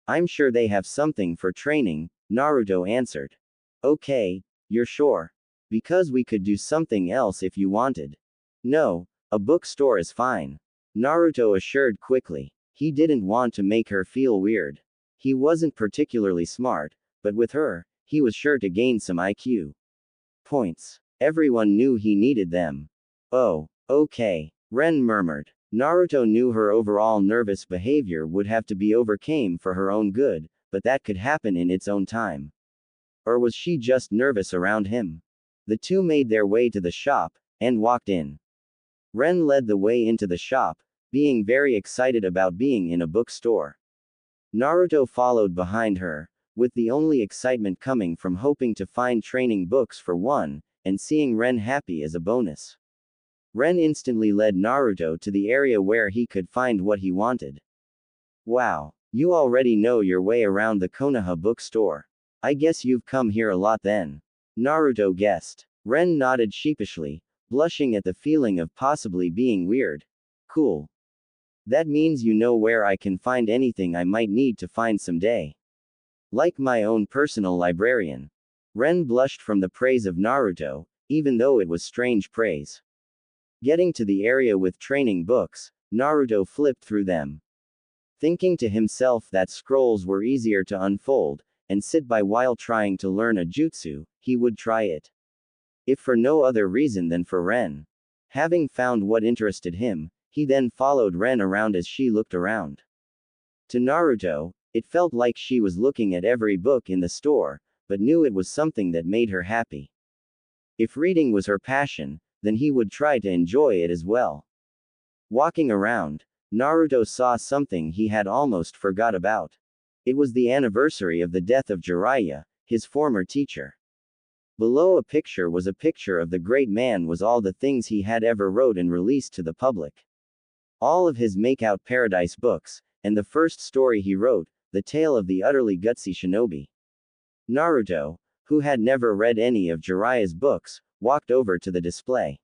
I'm sure they have something for training, Naruto answered. Okay, you're sure? Because we could do something else if you wanted. No, a bookstore is fine. Naruto assured quickly. He didn't want to make her feel weird. He wasn't particularly smart, but with her, he was sure to gain some IQ points. Everyone knew he needed them. Oh, okay, Ren murmured. Naruto knew her overall nervous behavior would have to be overcome for her own good, but that could happen in its own time. Or was she just nervous around him? The two made their way to the shop, and walked in. Ren led the way into the shop, being very excited about being in a bookstore. Naruto followed behind her, with the only excitement coming from hoping to find training books for one, and seeing Ren happy as a bonus. Ren instantly led Naruto to the area where he could find what he wanted. Wow. You already know your way around the Konoha bookstore. I guess you've come here a lot then. Naruto guessed. Ren nodded sheepishly, blushing at the feeling of possibly being weird. Cool. That means you know where I can find anything I might need to find someday. Like my own personal librarian. Ren blushed from the praise of Naruto, even though it was strange praise. Getting to the area with training books, Naruto flipped through them. Thinking to himself that scrolls were easier to unfold and sit by while trying to learn a jutsu, he would try it. If for no other reason than for Ren. Having found what interested him, he then followed Ren around as she looked around. To Naruto, it felt like she was looking at every book in the store, but knew it was something that made her happy. If reading was her passion, then he would try to enjoy it as well. Walking around, Naruto saw something he had almost forgot about. It was the anniversary of the death of Jiraiya, his former teacher. Below a picture was a picture of the great man was all the things he had ever wrote and released to the public. All of his Makeout Paradise books, and the first story he wrote, The Tale of the Utterly Gutsy Shinobi. Naruto, who had never read any of Jiraiya's books, walked over to the display.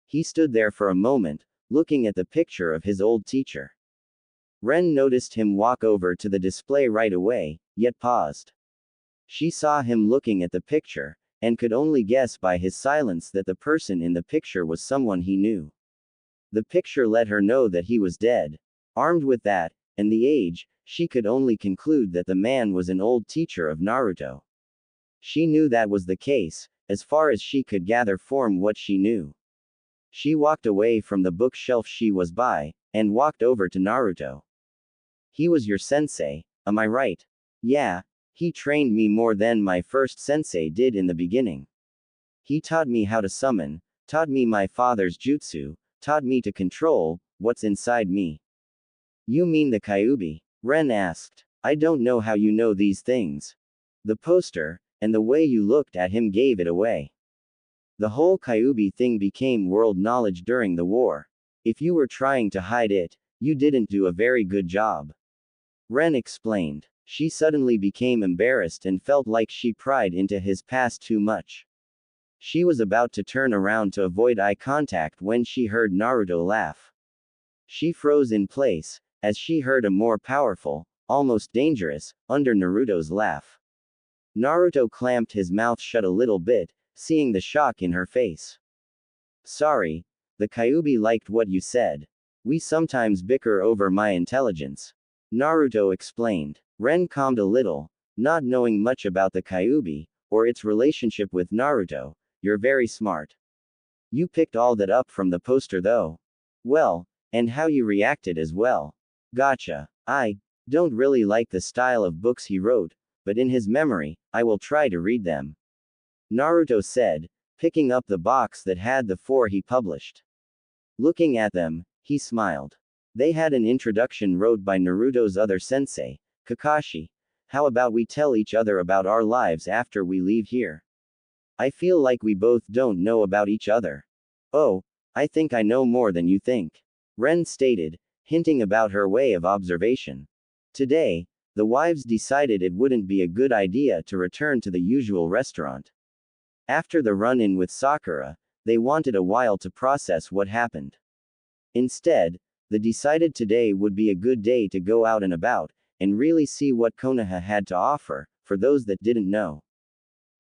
He stood there for a moment, looking at the picture of his old teacher. Ren noticed him walk over to the display right away, yet paused. She saw him looking at the picture, and could only guess by his silence that the person in the picture was someone he knew. The picture let her know that he was dead. Armed with that, and the age, she could only conclude that the man was an old teacher of Naruto. She knew that was the case, as far as she could gather from what she knew. She walked away from the bookshelf she was by, and walked over to Naruto. He was your sensei, am I right? Yeah, he trained me more than my first sensei did in the beginning. He taught me how to summon, taught me my father's jutsu, taught me to control what's inside me. You mean the Kyuubi? Ren asked. I don't know how you know these things. The poster, and the way you looked at him gave it away. The whole Kyuubi thing became world knowledge during the war. If you were trying to hide it, you didn't do a very good job. Ren explained. She suddenly became embarrassed and felt like she pried into his past too much. She was about to turn around to avoid eye contact when she heard Naruto laugh. She froze in place, as she heard a more powerful, almost dangerous, under Naruto's laugh. Naruto clamped his mouth shut a little bit, seeing the shock in her face. Sorry, the Kyuubi liked what you said. We sometimes bicker over my intelligence. Naruto explained. Ren calmed a little, not knowing much about the Kyuubi, or its relationship with Naruto. You're very smart. You picked all that up from the poster though. Well, and how you reacted as well. Gotcha. I don't really like the style of books he wrote, but in his memory, I will try to read them. Naruto said, picking up the box that had the 4 he published. Looking at them, he smiled. They had an introduction wrote by Naruto's other sensei, Kakashi. How about we tell each other about our lives after we leave here? I feel like we both don't know about each other. Oh, I think I know more than you think. Ren stated, hinting about her way of observation. Today, the wives decided it wouldn't be a good idea to return to the usual restaurant. After the run-in with Sakura, they wanted a while to process what happened. Instead, they decided today would be a good day to go out and about, and really see what Konoha had to offer, for those that didn't know.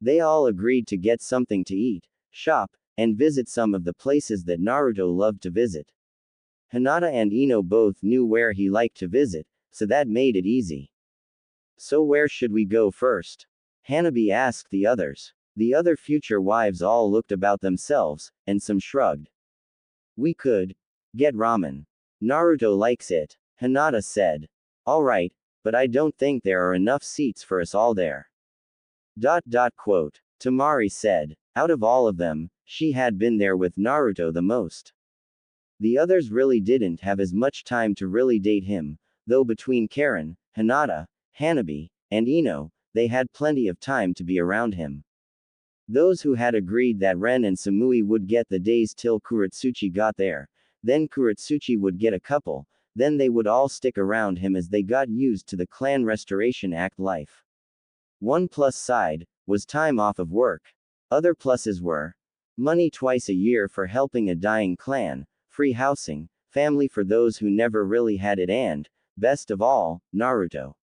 They all agreed to get something to eat, shop, and visit some of the places that Naruto loved to visit. Hinata and Ino both knew where he liked to visit, so that made it easy. So where should we go first? Hanabi asked the others. The other future wives all looked about themselves, and some shrugged. We could get ramen. Naruto likes it, Hinata said. Alright, but I don't think there are enough seats for us all there. Quote. Tamari said. Out of all of them, she had been there with Naruto the most. The others really didn't have as much time to really date him, though between Karen, Hinata, Hanabi, and Ino, they had plenty of time to be around him. Those who had agreed that Ren and Samui would get the days till Kuretsuchi got there, then Kuretsuchi would get a couple, then they would all stick around him as they got used to the Clan Restoration Act life. One plus side was time off of work. Other pluses were money twice a year for helping a dying clan, free housing, family for those who never really had it, and, best of all, Naruto.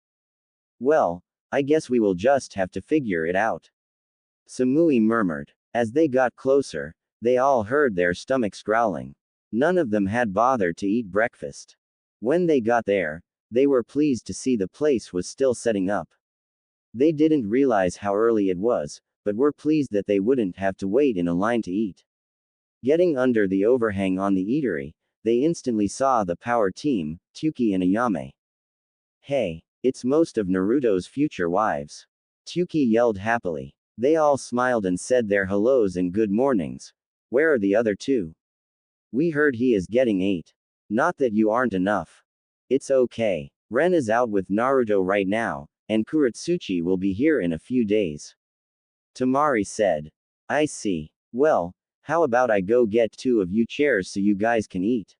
Well, I guess we will just have to figure it out. Samui murmured. As they got closer, they all heard their stomachs growling. None of them had bothered to eat breakfast. When they got there, they were pleased to see the place was still setting up. They didn't realize how early it was, but were pleased that they wouldn't have to wait in a line to eat. Getting under the overhang on the eatery, they instantly saw the power team, Tsuki and Ayame. Hey, it's most of Naruto's future wives. Tsuki yelled happily. They all smiled and said their hellos and good mornings. Where are the other two? We heard he is getting 8. Not that you aren't enough. It's okay. Ren is out with Naruto right now, and Kuretsuchi will be here in a few days. Tamari said. I see. Well, how about I go get 2 of you chairs so you guys can eat?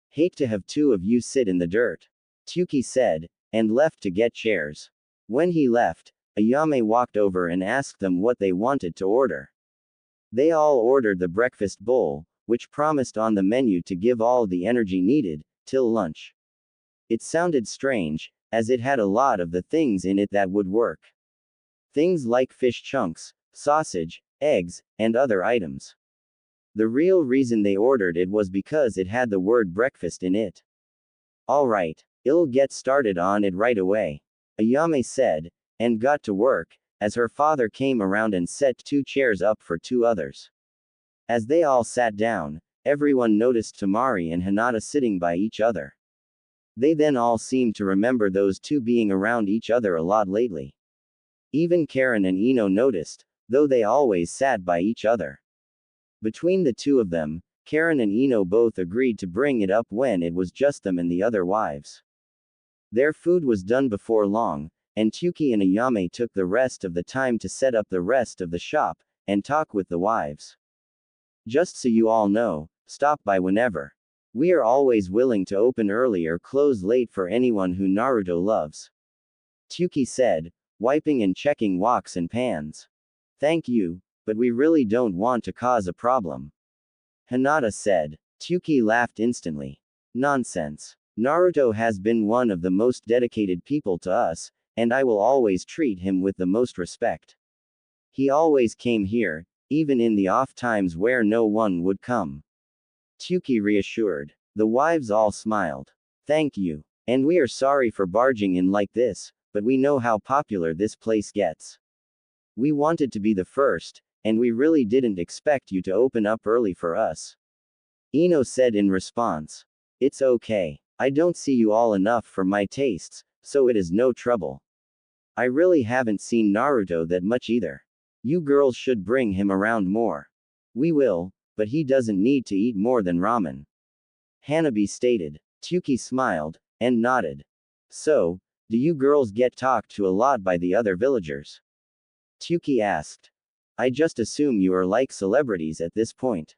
Hate to have 2 of you sit in the dirt. Tsuki said, and left to get chairs. When he left, Ayame walked over and asked them what they wanted to order. They all ordered the breakfast bowl, which promised on the menu to give all the energy needed, till lunch. It sounded strange, as it had a lot of the things in it that would work. Things like fish chunks, sausage, eggs, and other items. The real reason they ordered it was because it had the word breakfast in it. Alright, I'll get started on it right away, Ayame said, and got to work, as her father came around and set 2 chairs up for 2 others. As they all sat down, everyone noticed Tamari and Hinata sitting by each other. They then all seemed to remember those 2 being around each other a lot lately. Even Karen and Ino noticed, though they always sat by each other. Between the 2 of them, Karen and Ino both agreed to bring it up when it was just them and the other wives. Their food was done before long, and Tsuki and Ayame took the rest of the time to set up the rest of the shop, and talk with the wives. Just so you all know, stop by whenever. We are always willing to open early or close late for anyone who Naruto loves. Tsuki said, wiping and checking woks and pans. Thank you, but we really don't want to cause a problem. Hinata said. Tsuki laughed instantly. Nonsense. Naruto has been one of the most dedicated people to us, and I will always treat him with the most respect. He always came here, even in the off times where no one would come. Tsuki reassured. The wives all smiled. Thank you. And we are sorry for barging in like this, but we know how popular this place gets. We wanted to be the first, and we really didn't expect you to open up early for us. Ino said in response. It's okay. I don't see you all enough for my tastes, so it is no trouble. I really haven't seen Naruto that much either. You girls should bring him around more. We will, but he doesn't need to eat more than ramen. Hanabi stated. Tsuki smiled, and nodded. So, do you girls get talked to a lot by the other villagers? Tsuki asked. I just assume you are like celebrities at this point.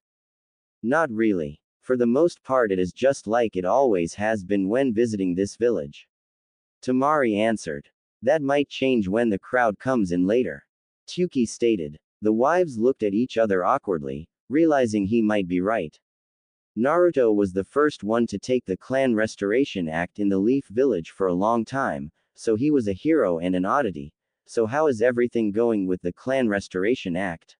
Not really. For the most part it is just like it always has been when visiting this village. Tamari answered. That might change when the crowd comes in later. Tsuki stated. The wives looked at each other awkwardly, realizing he might be right. Naruto was the first one to take the Clan Restoration Act in the Leaf Village for a long time, so he was a hero and an oddity. So how is everything going with the Clan Restoration Act?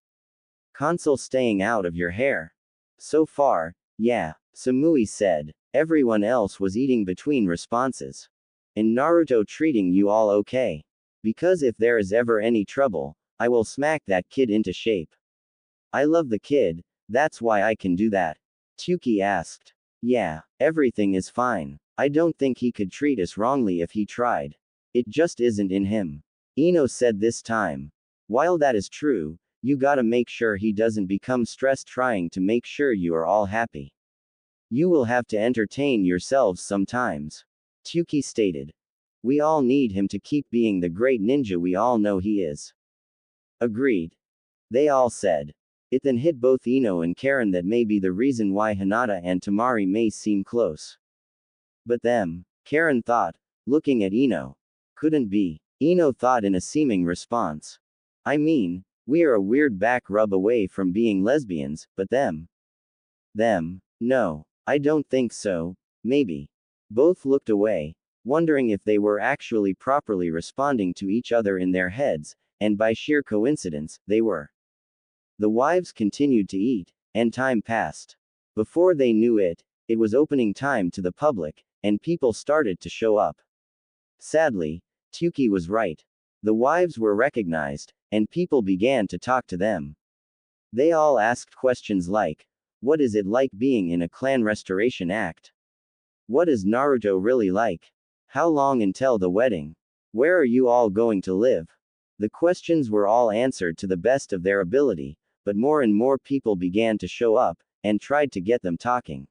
Console staying out of your hair? So far, yeah, Samui said. Everyone else was eating between responses. And Naruto treating you all okay? Because if there is ever any trouble, I will smack that kid into shape. I love the kid, that's why I can do that. Tsuki asked. Yeah, everything is fine. I don't think he could treat us wrongly if he tried. It just isn't in him. Ino said this time. While that is true, you gotta make sure he doesn't become stressed trying to make sure you are all happy. You will have to entertain yourselves sometimes. Tsuki stated. We all need him to keep being the great ninja we all know he is. Agreed. They all said. It then hit both Ino and Karen that may be the reason why Hinata and Tamari may seem close. But them, Karen thought, looking at Ino. Couldn't be. Ino thought in a seeming response. I mean, we are a weird back rub away from being lesbians, but them. Them. No. I don't think so. Maybe. Both looked away, wondering if they were actually properly responding to each other in their heads, and by sheer coincidence, they were. The wives continued to eat, and time passed. Before they knew it, it was opening time to the public, and people started to show up. Sadly, Tuki was right. The wives were recognized, and people began to talk to them. They all asked questions like, what is it like being in a clan restoration act? What is Naruto really like? How long until the wedding? Where are you all going to live? The questions were all answered to the best of their ability, but more and more people began to show up, and tried to get them talking.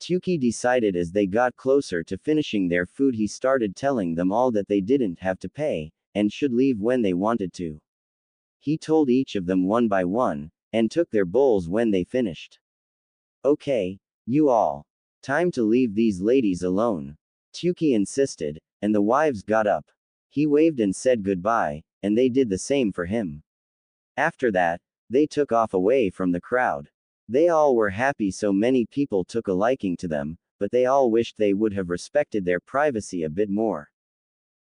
Tuki decided as they got closer to finishing their food he started telling them all that they didn't have to pay, and should leave when they wanted to. He told each of them one by one, and took their bowls when they finished. Okay, you all. Time to leave these ladies alone. Tuki insisted, and the wives got up. He waved and said goodbye, and they did the same for him. After that, they took off away from the crowd. They all were happy so many people took a liking to them, but they all wished they would have respected their privacy a bit more.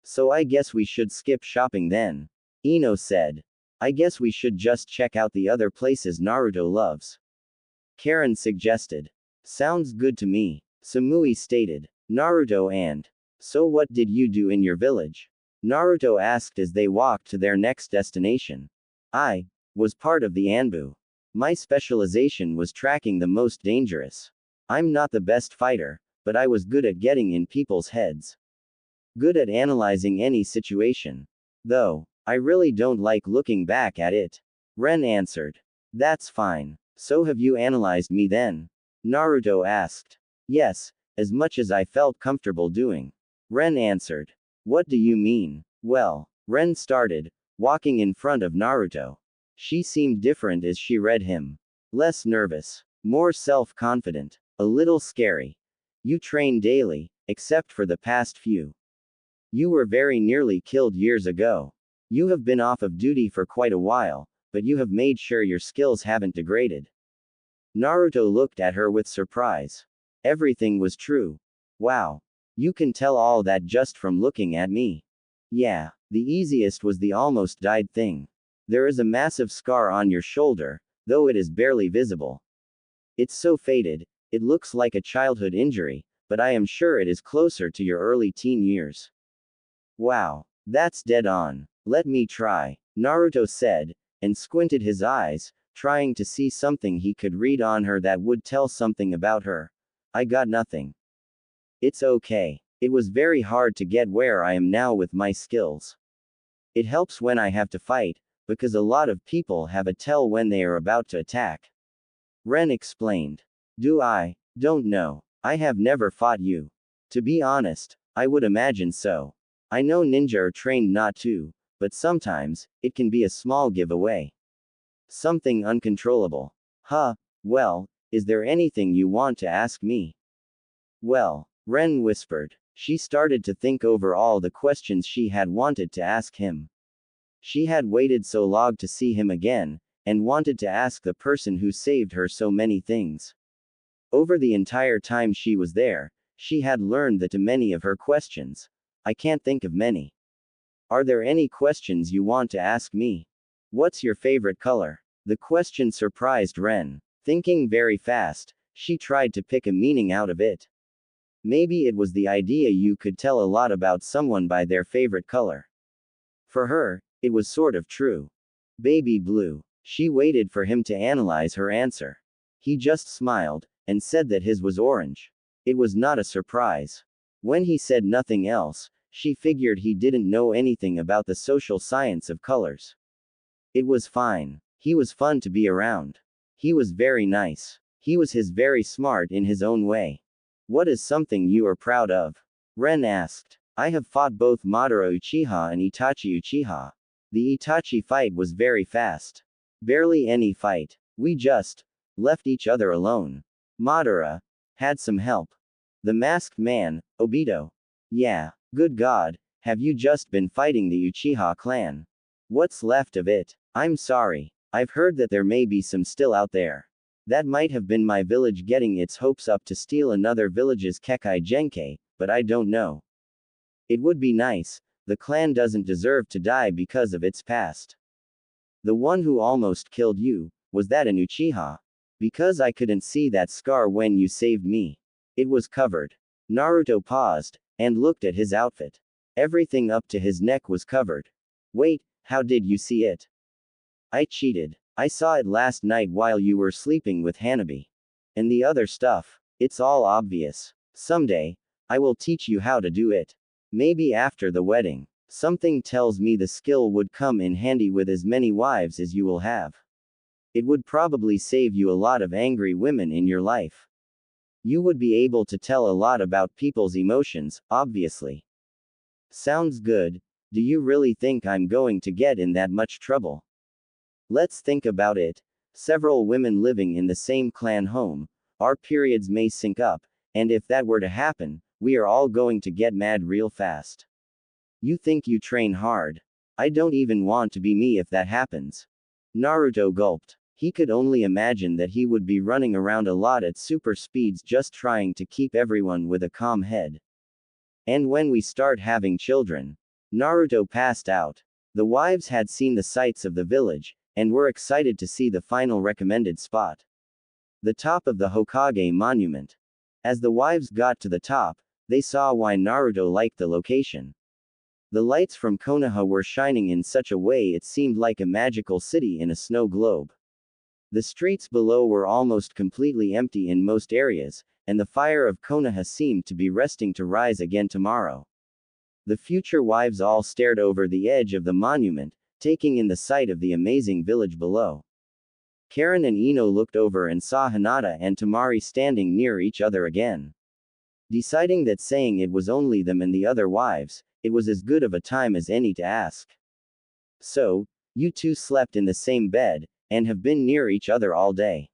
So I guess we should skip shopping then. Ino said. I guess we should just check out the other places Naruto loves. Karen suggested. Sounds good to me. Samui stated. Naruto and. So what did you do in your village? Naruto asked as they walked to their next destination. I was part of the Anbu. My specialization was tracking the most dangerous. I'm not the best fighter, but I was good at getting in people's heads. Good at analyzing any situation. Though, I really don't like looking back at it. Ren answered. That's fine. So have you analyzed me then? Naruto asked. Yes, as much as I felt comfortable doing. Ren answered. What do you mean? Well, Ren started, walking in front of Naruto. She seemed different as she read him. Less nervous. More self-confident. A little scary. You train daily, except for the past few. You were very nearly killed years ago. You have been off of duty for quite a while, but you have made sure your skills haven't degraded. Naruto looked at her with surprise. Everything was true. Wow. You can tell all that just from looking at me. Yeah, the easiest was the almost died thing. There is a massive scar on your shoulder, though it is barely visible. It's so faded, it looks like a childhood injury, but I am sure it is closer to your early teen years. Wow, that's dead on. Let me try, Naruto said, and squinted his eyes, trying to see something he could read on her that would tell something about her. I got nothing. It's okay. It was very hard to get where I am now with my skills. It helps when I have to fight, because a lot of people have a tell when they are about to attack. Ren explained. Don't know. I have never fought you. To be honest, I would imagine so. I know ninja are trained not to, but sometimes, it can be a small giveaway. Something uncontrollable. Huh, well, is there anything you want to ask me? Well, Ren whispered. She started to think over all the questions she had wanted to ask him. She had waited so long to see him again, and wanted to ask the person who saved her so many things. Over the entire time she was there, she had learned that to many of her questions. I can't think of many. Are there any questions you want to ask me? What's your favorite color? The question surprised Ren. Thinking very fast, she tried to pick a meaning out of it. Maybe it was the idea you could tell a lot about someone by their favorite color. For her, it was sort of true. Baby blue. She waited for him to analyze her answer. He just smiled, and said that his was orange. It was not a surprise. When he said nothing else, she figured he didn't know anything about the social science of colors. It was fine. He was fun to be around. He was very nice. He was very smart in his own way. What is something you are proud of? Ren asked. I have fought both Madara Uchiha and Itachi Uchiha. The Itachi fight was very fast. Barely any fight. We just left each other alone. Madara had some help. The masked man, Obito. Yeah, good god, have you just been fighting the Uchiha clan? What's left of it? I'm sorry. I've heard that there may be some still out there. That might have been my village getting its hopes up to steal another village's Kekai Genkai, but I don't know. It would be nice. The clan doesn't deserve to die because of its past. The one who almost killed you, was that an Uchiha? Because I couldn't see that scar when you saved me. It was covered. Naruto paused, and looked at his outfit. Everything up to his neck was covered. Wait, how did you see it? I cheated. I saw it last night while you were sleeping with Hanabi. And the other stuff, it's all obvious. Someday, I will teach you how to do it. Maybe after the wedding. Something tells me the skill would come in handy with as many wives as you will have. It would probably save you a lot of angry women in your life. You would be able to tell a lot about people's emotions, obviously. Sounds good. Do you really think I'm going to get in that much trouble? Let's think about it. Several women living in the same clan home, our periods may sync up, and if that were to happen, we are all going to get mad real fast. You think you train hard. I don't even want to be me if that happens. Naruto gulped. He could only imagine that he would be running around a lot at super speeds just trying to keep everyone with a calm head. And when we start having children. Naruto passed out. The wives had seen the sights of the village, and were excited to see the final recommended spot. The top of the Hokage monument. As the wives got to the top, they saw why Naruto liked the location. The lights from Konoha were shining in such a way it seemed like a magical city in a snow globe. The streets below were almost completely empty in most areas, and the fire of Konoha seemed to be resting to rise again tomorrow. The future wives all stared over the edge of the monument, taking in the sight of the amazing village below. Karen and Ino looked over and saw Hinata and Temari standing near each other again. Deciding that saying it was only them and the other wives, it was as good of a time as any to ask. So, you two slept in the same bed, and have been near each other all day.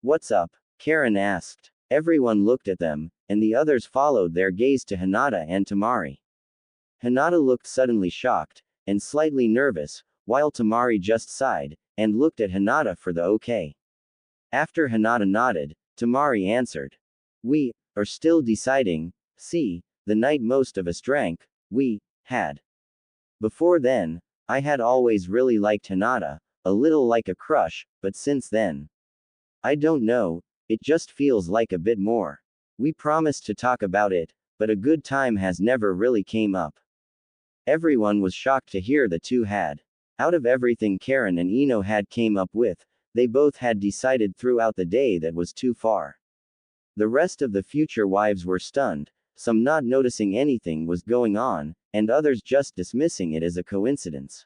What's up? Karen asked. Everyone looked at them, and the others followed their gaze to Hinata and Temari. Hinata looked suddenly shocked, and slightly nervous, while Temari just sighed, and looked at Hinata for the okay. After Hinata nodded, Temari answered. We are still deciding. See, the night most of us drank, we had. Before then, I had always really liked Hinata, a little like a crush, but since then. I don't know, it just feels like a bit more. We promised to talk about it, but a good time has never really came up. Everyone was shocked to hear the two had. Out of everything Karen and Ino had came up with, they both had decided throughout the day that was too far. The rest of the future wives were stunned, some not noticing anything was going on, and others just dismissing it as a coincidence.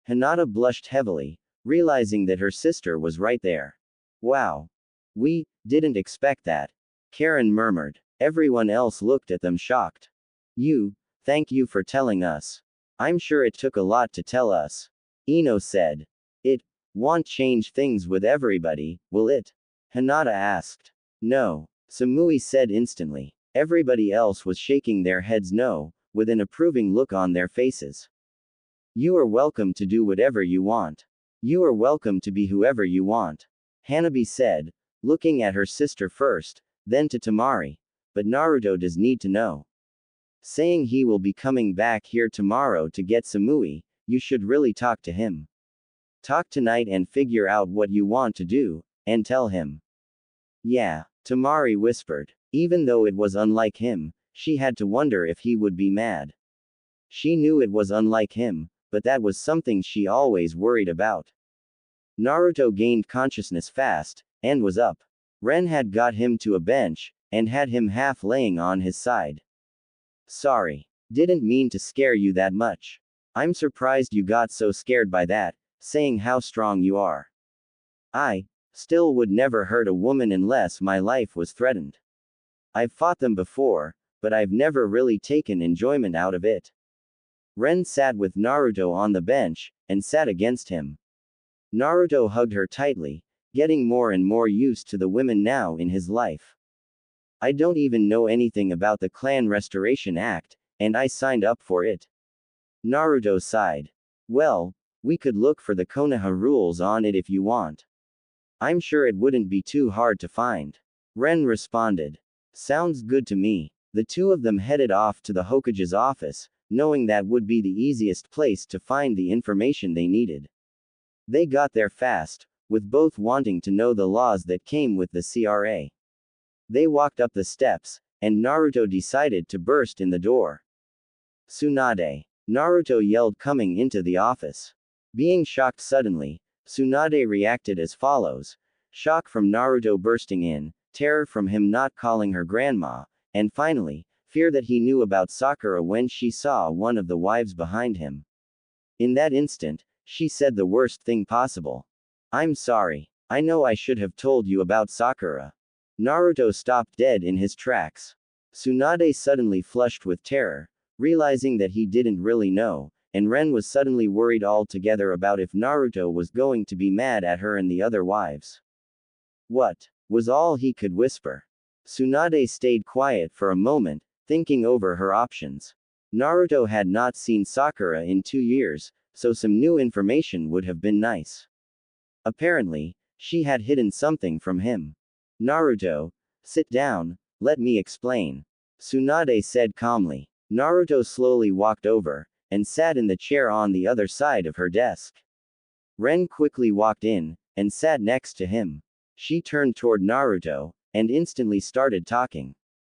Hinata blushed heavily, realizing that her sister was right there. Wow. We didn't expect that. Karen murmured. Everyone else looked at them shocked. Thank you for telling us. I'm sure it took a lot to tell us. Ino said. It won't change things with everybody, will it? Hinata asked. No. Samui said instantly. Everybody else was shaking their heads no, with an approving look on their faces. You are welcome to do whatever you want. You are welcome to be whoever you want. Hanabi said, looking at her sister first, then to Temari. But Naruto does need to know. Saying he will be coming back here tomorrow to get Samui, you should really talk to him. Talk tonight and figure out what you want to do, and tell him. Yeah, Temari whispered. Even though it was unlike him, she had to wonder if he would be mad. She knew it was unlike him, but that was something she always worried about. Naruto gained consciousness fast, and was up. Ren had got him to a bench, and had him half laying on his side. Sorry. Didn't mean to scare you that much. I'm surprised you got so scared by that, saying how strong you are. I still would never hurt a woman unless my life was threatened. I've fought them before, but I've never really taken enjoyment out of it. Ren sat with Naruto on the bench, and sat against him. Naruto hugged her tightly, getting more and more used to the women now in his life. I don't even know anything about the Clan Restoration Act, and I signed up for it. Naruto sighed. Well, we could look for the Konoha rules on it if you want. I'm sure it wouldn't be too hard to find. Ren responded. Sounds good to me. The two of them headed off to the Hokage's office, knowing that would be the easiest place to find the information they needed. They got there fast, with both wanting to know the laws that came with the CRA. They walked up the steps, and Naruto decided to burst in the door. Tsunade. Naruto yelled coming into the office. Being shocked suddenly, Tsunade reacted as follows: shock from Naruto bursting in, terror from him not calling her grandma, and finally, fear that he knew about Sakura when she saw one of the wives behind him. In that instant, she said the worst thing possible. I'm sorry. I know I should have told you about Sakura. Naruto stopped dead in his tracks. Tsunade suddenly flushed with terror, realizing that he didn't really know, and Ren was suddenly worried altogether about if Naruto was going to be mad at her and the other wives. What? Was all he could whisper. Tsunade stayed quiet for a moment, thinking over her options. Naruto had not seen Sakura in 2 years, so some new information would have been nice. Apparently, she had hidden something from him. Naruto, sit down, let me explain. Tsunade said calmly. Naruto slowly walked over, and sat in the chair on the other side of her desk. Ren quickly walked in, and sat next to him. She turned toward Naruto, and instantly started talking.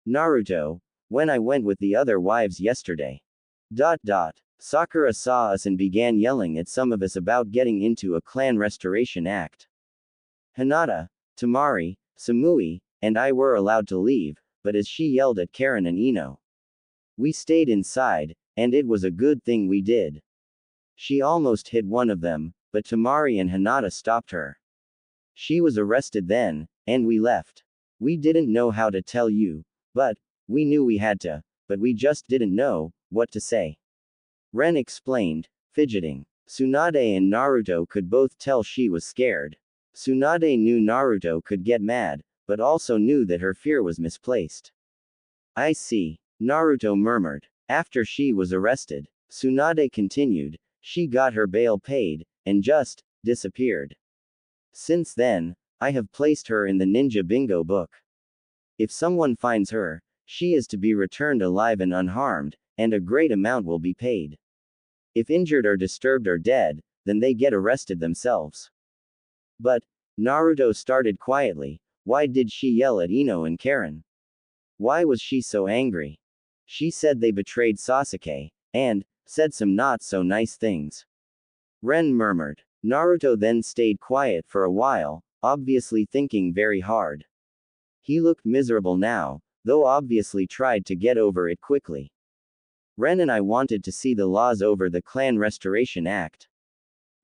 Naruto, when I went with the other wives yesterday. Sakura saw us and began yelling at some of us about getting into a clan restoration act. Hinata, Temari, Samui, and I were allowed to leave, but as she yelled at Karen and Ino. We stayed inside, and it was a good thing we did. She almost hit one of them, but Temari and Hinata stopped her. She was arrested then, and we left. We didn't know how to tell you, but we knew we had to, but we just didn't know what to say. Ren explained, fidgeting. Tsunade and Naruto could both tell she was scared. Tsunade knew Naruto could get mad, but also knew that her fear was misplaced. I see, Naruto murmured. After she was arrested, Tsunade continued, she got her bail paid, and just disappeared. Since then, I have placed her in the Ninja Bingo book. If someone finds her, she is to be returned alive and unharmed, and a great amount will be paid. If injured or disturbed or dead, then they get arrested themselves. But, Naruto started quietly, why did she yell at Ino and Karen? Why was she so angry? She said they betrayed Sasuke, and said some not so nice things. Ren murmured. Naruto then stayed quiet for a while, obviously thinking very hard. He looked miserable now, though obviously tried to get over it quickly. Ren and I wanted to see the laws over the Clan Restoration Act.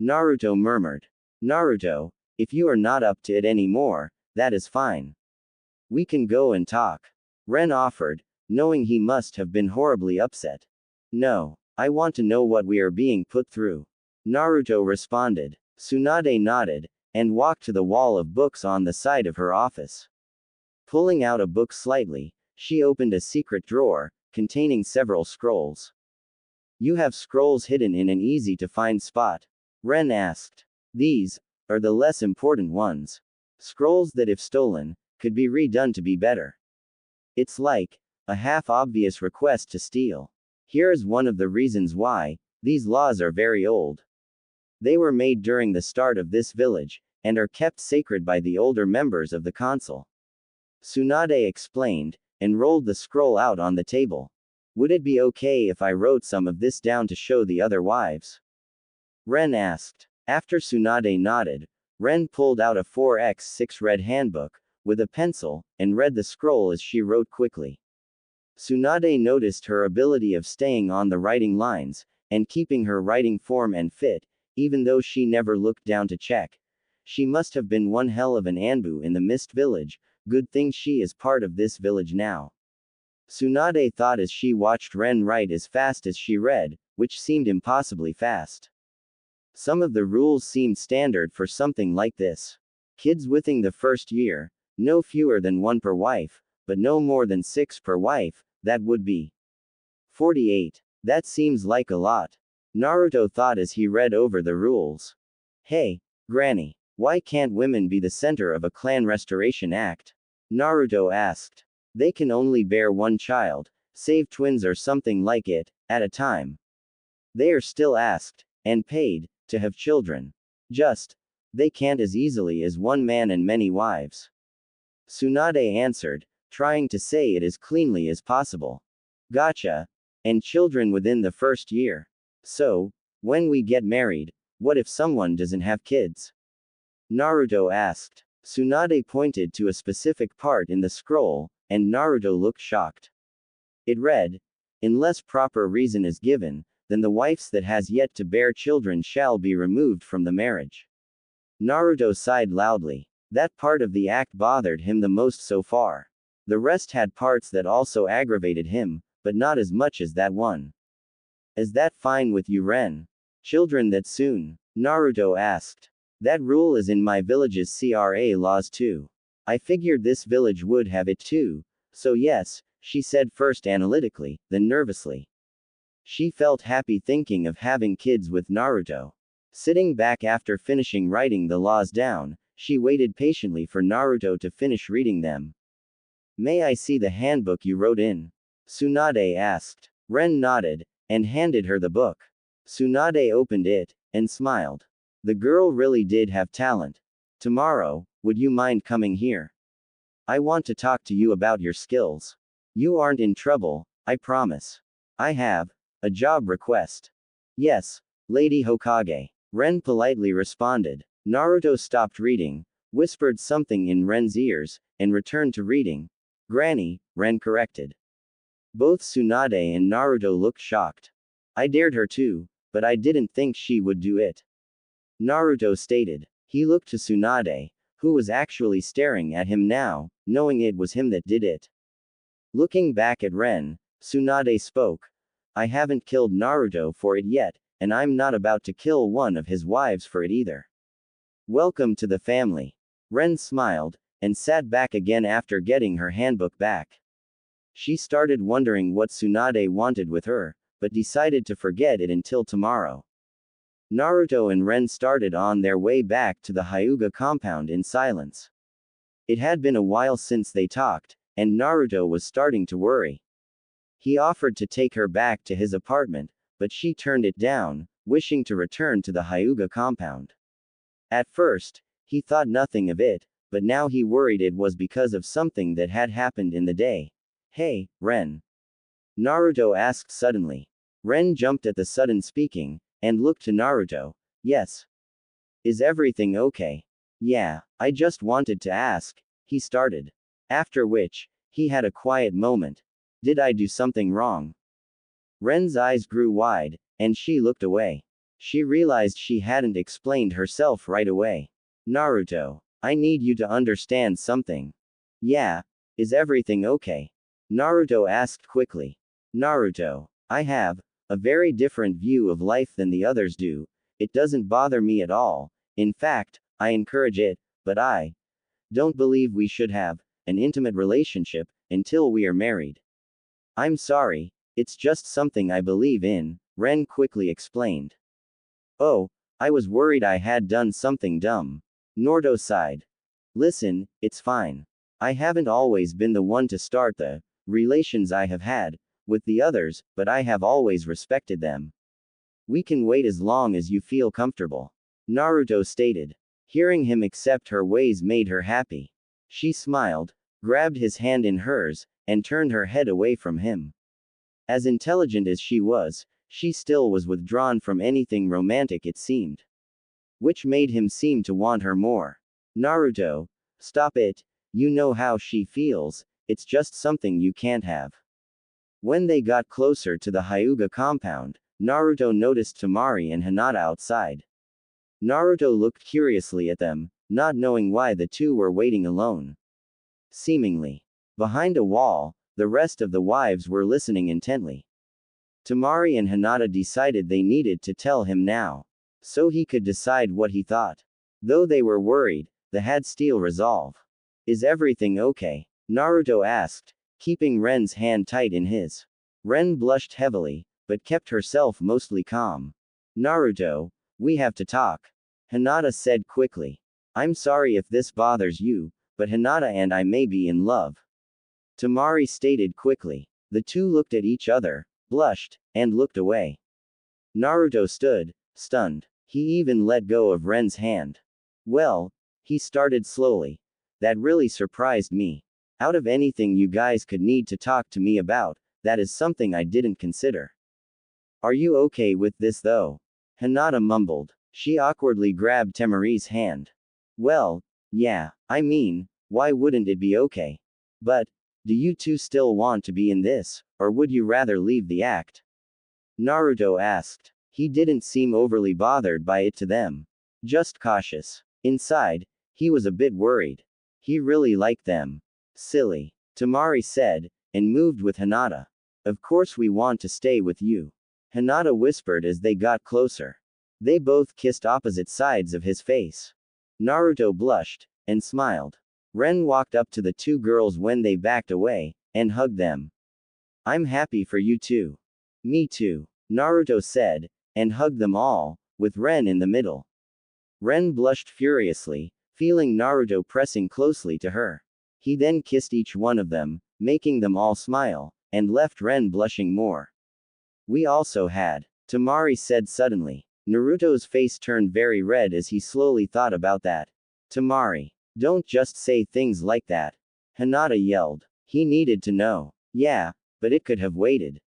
Naruto murmured. Naruto, if you are not up to it anymore, that is fine. We can go and talk. Ren offered, knowing he must have been horribly upset. No, I want to know what we are being put through. Naruto responded. Tsunade nodded, and walked to the wall of books on the side of her office. Pulling out a book slightly, she opened a secret drawer, containing several scrolls. You have scrolls hidden in an easy-to-find spot? Ren asked. These are the less important ones. Scrolls that if stolen, could be redone to be better. It's like a half-obvious request to steal. Here is one of the reasons why these laws are very old. They were made during the start of this village, and are kept sacred by the older members of the council. Tsunade explained, and rolled the scroll out on the table. Would it be okay if I wrote some of this down to show the other wives? Ren asked. After Tsunade nodded, Ren pulled out a 4x6 red handbook, with a pencil, and read the scroll as she wrote quickly. Tsunade noticed her ability of staying on the writing lines, and keeping her writing form and fit, even though she never looked down to check. She must have been one hell of an Anbu in the Mist Village, good thing she is part of this village now. Tsunade thought as she watched Ren write as fast as she read, which seemed impossibly fast. Some of the rules seemed standard for something like this. Kids within the first year, no fewer than 1 per wife, but no more than 6 per wife, that would be 48. That seems like a lot. Naruto thought as he read over the rules. Hey, Granny, why can't women be the center of a clan restoration act? Naruto asked. They can only bear 1 child, save twins or something like it, at a time. They are still asked, and paid, to have children. They can't as easily as 1 man and many wives. Tsunade answered, trying to say it as cleanly as possible. Gotcha. And children within the first year. So, when we get married, what if someone doesn't have kids? Naruto asked. Tsunade pointed to a specific part in the scroll, and Naruto looked shocked. It read, unless proper reason is given, then the wives that has yet to bear children shall be removed from the marriage. Naruto sighed loudly. That part of the act bothered him the most so far. The rest had parts that also aggravated him, but not as much as that one. Is that fine with you, Ren? Children that soon? Naruto asked. That rule is in my village's CRA laws too. I figured this village would have it too, so yes, she said first analytically, then nervously. She felt happy thinking of having kids with Naruto. Sitting back after finishing writing the laws down, she waited patiently for Naruto to finish reading them. May I see the handbook you wrote in? Tsunade asked. Ren nodded, and handed her the book. Tsunade opened it, and smiled. The girl really did have talent. Tomorrow, would you mind coming here? I want to talk to you about your skills. You aren't in trouble, I promise. I have a job request. Yes, Lady Hokage. Ren politely responded. Naruto stopped reading, whispered something in Ren's ears, and returned to reading. Granny, Ren corrected. Both Tsunade and Naruto looked shocked. I dared her to, but I didn't think she would do it. Naruto stated. He looked to Tsunade, who was actually staring at him now, knowing it was him that did it. Looking back at Ren, Tsunade spoke. I haven't killed Naruto for it yet, and I'm not about to kill one of his wives for it either. Welcome to the family. Ren smiled, and sat back again after getting her handbook back. She started wondering what Tsunade wanted with her, but decided to forget it until tomorrow. Naruto and Ren started on their way back to the Hyuga compound in silence. It had been a while since they talked, and Naruto was starting to worry. He offered to take her back to his apartment, but she turned it down, wishing to return to the Hyuga compound. At first, he thought nothing of it, but now he worried it was because of something that had happened in the day. Hey, Ren. Naruto asked suddenly. Ren jumped at the sudden speaking, and looked to Naruto. Yes. Is everything okay? Yeah, I just wanted to ask, he started. After which, he had a quiet moment. Did I do something wrong? Ren's eyes grew wide, and she looked away. She realized she hadn't explained herself right away. Naruto, I need you to understand something. Yeah, is everything okay? Naruto asked quickly. Naruto, I have a very different view of life than the others do. It doesn't bother me at all. In fact, I encourage it, but I don't believe we should have an intimate relationship until we are married. I'm sorry, it's just something I believe in, Ren quickly explained. Oh, I was worried I had done something dumb. Naruto sighed. Listen, it's fine. I haven't always been the one to start the relations I have had with the others, but I have always respected them. We can wait as long as you feel comfortable. Naruto stated. Hearing him accept her ways made her happy. She smiled, grabbed his hand in hers, and turned her head away from him. As intelligent as she still was withdrawn from anything romantic it seemed. Which made him seem to want her more. Naruto, stop it, you know how she feels, it's just something you can't have. When they got closer to the Hyuga compound, Naruto noticed Temari and Hinata outside. Naruto looked curiously at them, not knowing why the two were waiting alone. Seemingly. Behind a wall, the rest of the wives were listening intently. Temari and Hinata decided they needed to tell him now. so he could decide what he thought. Though they were worried, they had steel resolve. Is everything okay? Naruto asked, keeping Ren's hand tight in his. Ren blushed heavily, but kept herself mostly calm. Naruto, we have to talk. Hinata said quickly. I'm sorry if this bothers you, but Hinata and I may be in love. Temari stated quickly. The two looked at each other, blushed, and looked away. Naruto stood, stunned. He even let go of Ren's hand. Well, he started slowly. That really surprised me. Out of anything you guys could need to talk to me about, that is something I didn't consider. Are you okay with this though? Hinata mumbled. She awkwardly grabbed Temari's hand. Well, yeah, I mean, why wouldn't it be okay? But, do you two still want to be in this, or would you rather leave the act? Naruto asked. He didn't seem overly bothered by it to them. Just cautious. Inside, he was a bit worried. He really liked them. Silly. Temari said, and moved with Hinata. Of course we want to stay with you. Hinata whispered as they got closer. They both kissed opposite sides of his face. Naruto blushed, and smiled. Ren walked up to the two girls when they backed away, and hugged them. I'm happy for you too. Me too, Naruto said, and hugged them all, with Ren in the middle. Ren blushed furiously, feeling Naruto pressing closely to her. He then kissed each one of them, making them all smile, and left Ren blushing more. We also had, Temari said suddenly. Naruto's face turned very red as he slowly thought about that. Temari, don't just say things like that. Hinata yelled. He needed to know. Yeah, but it could have waited.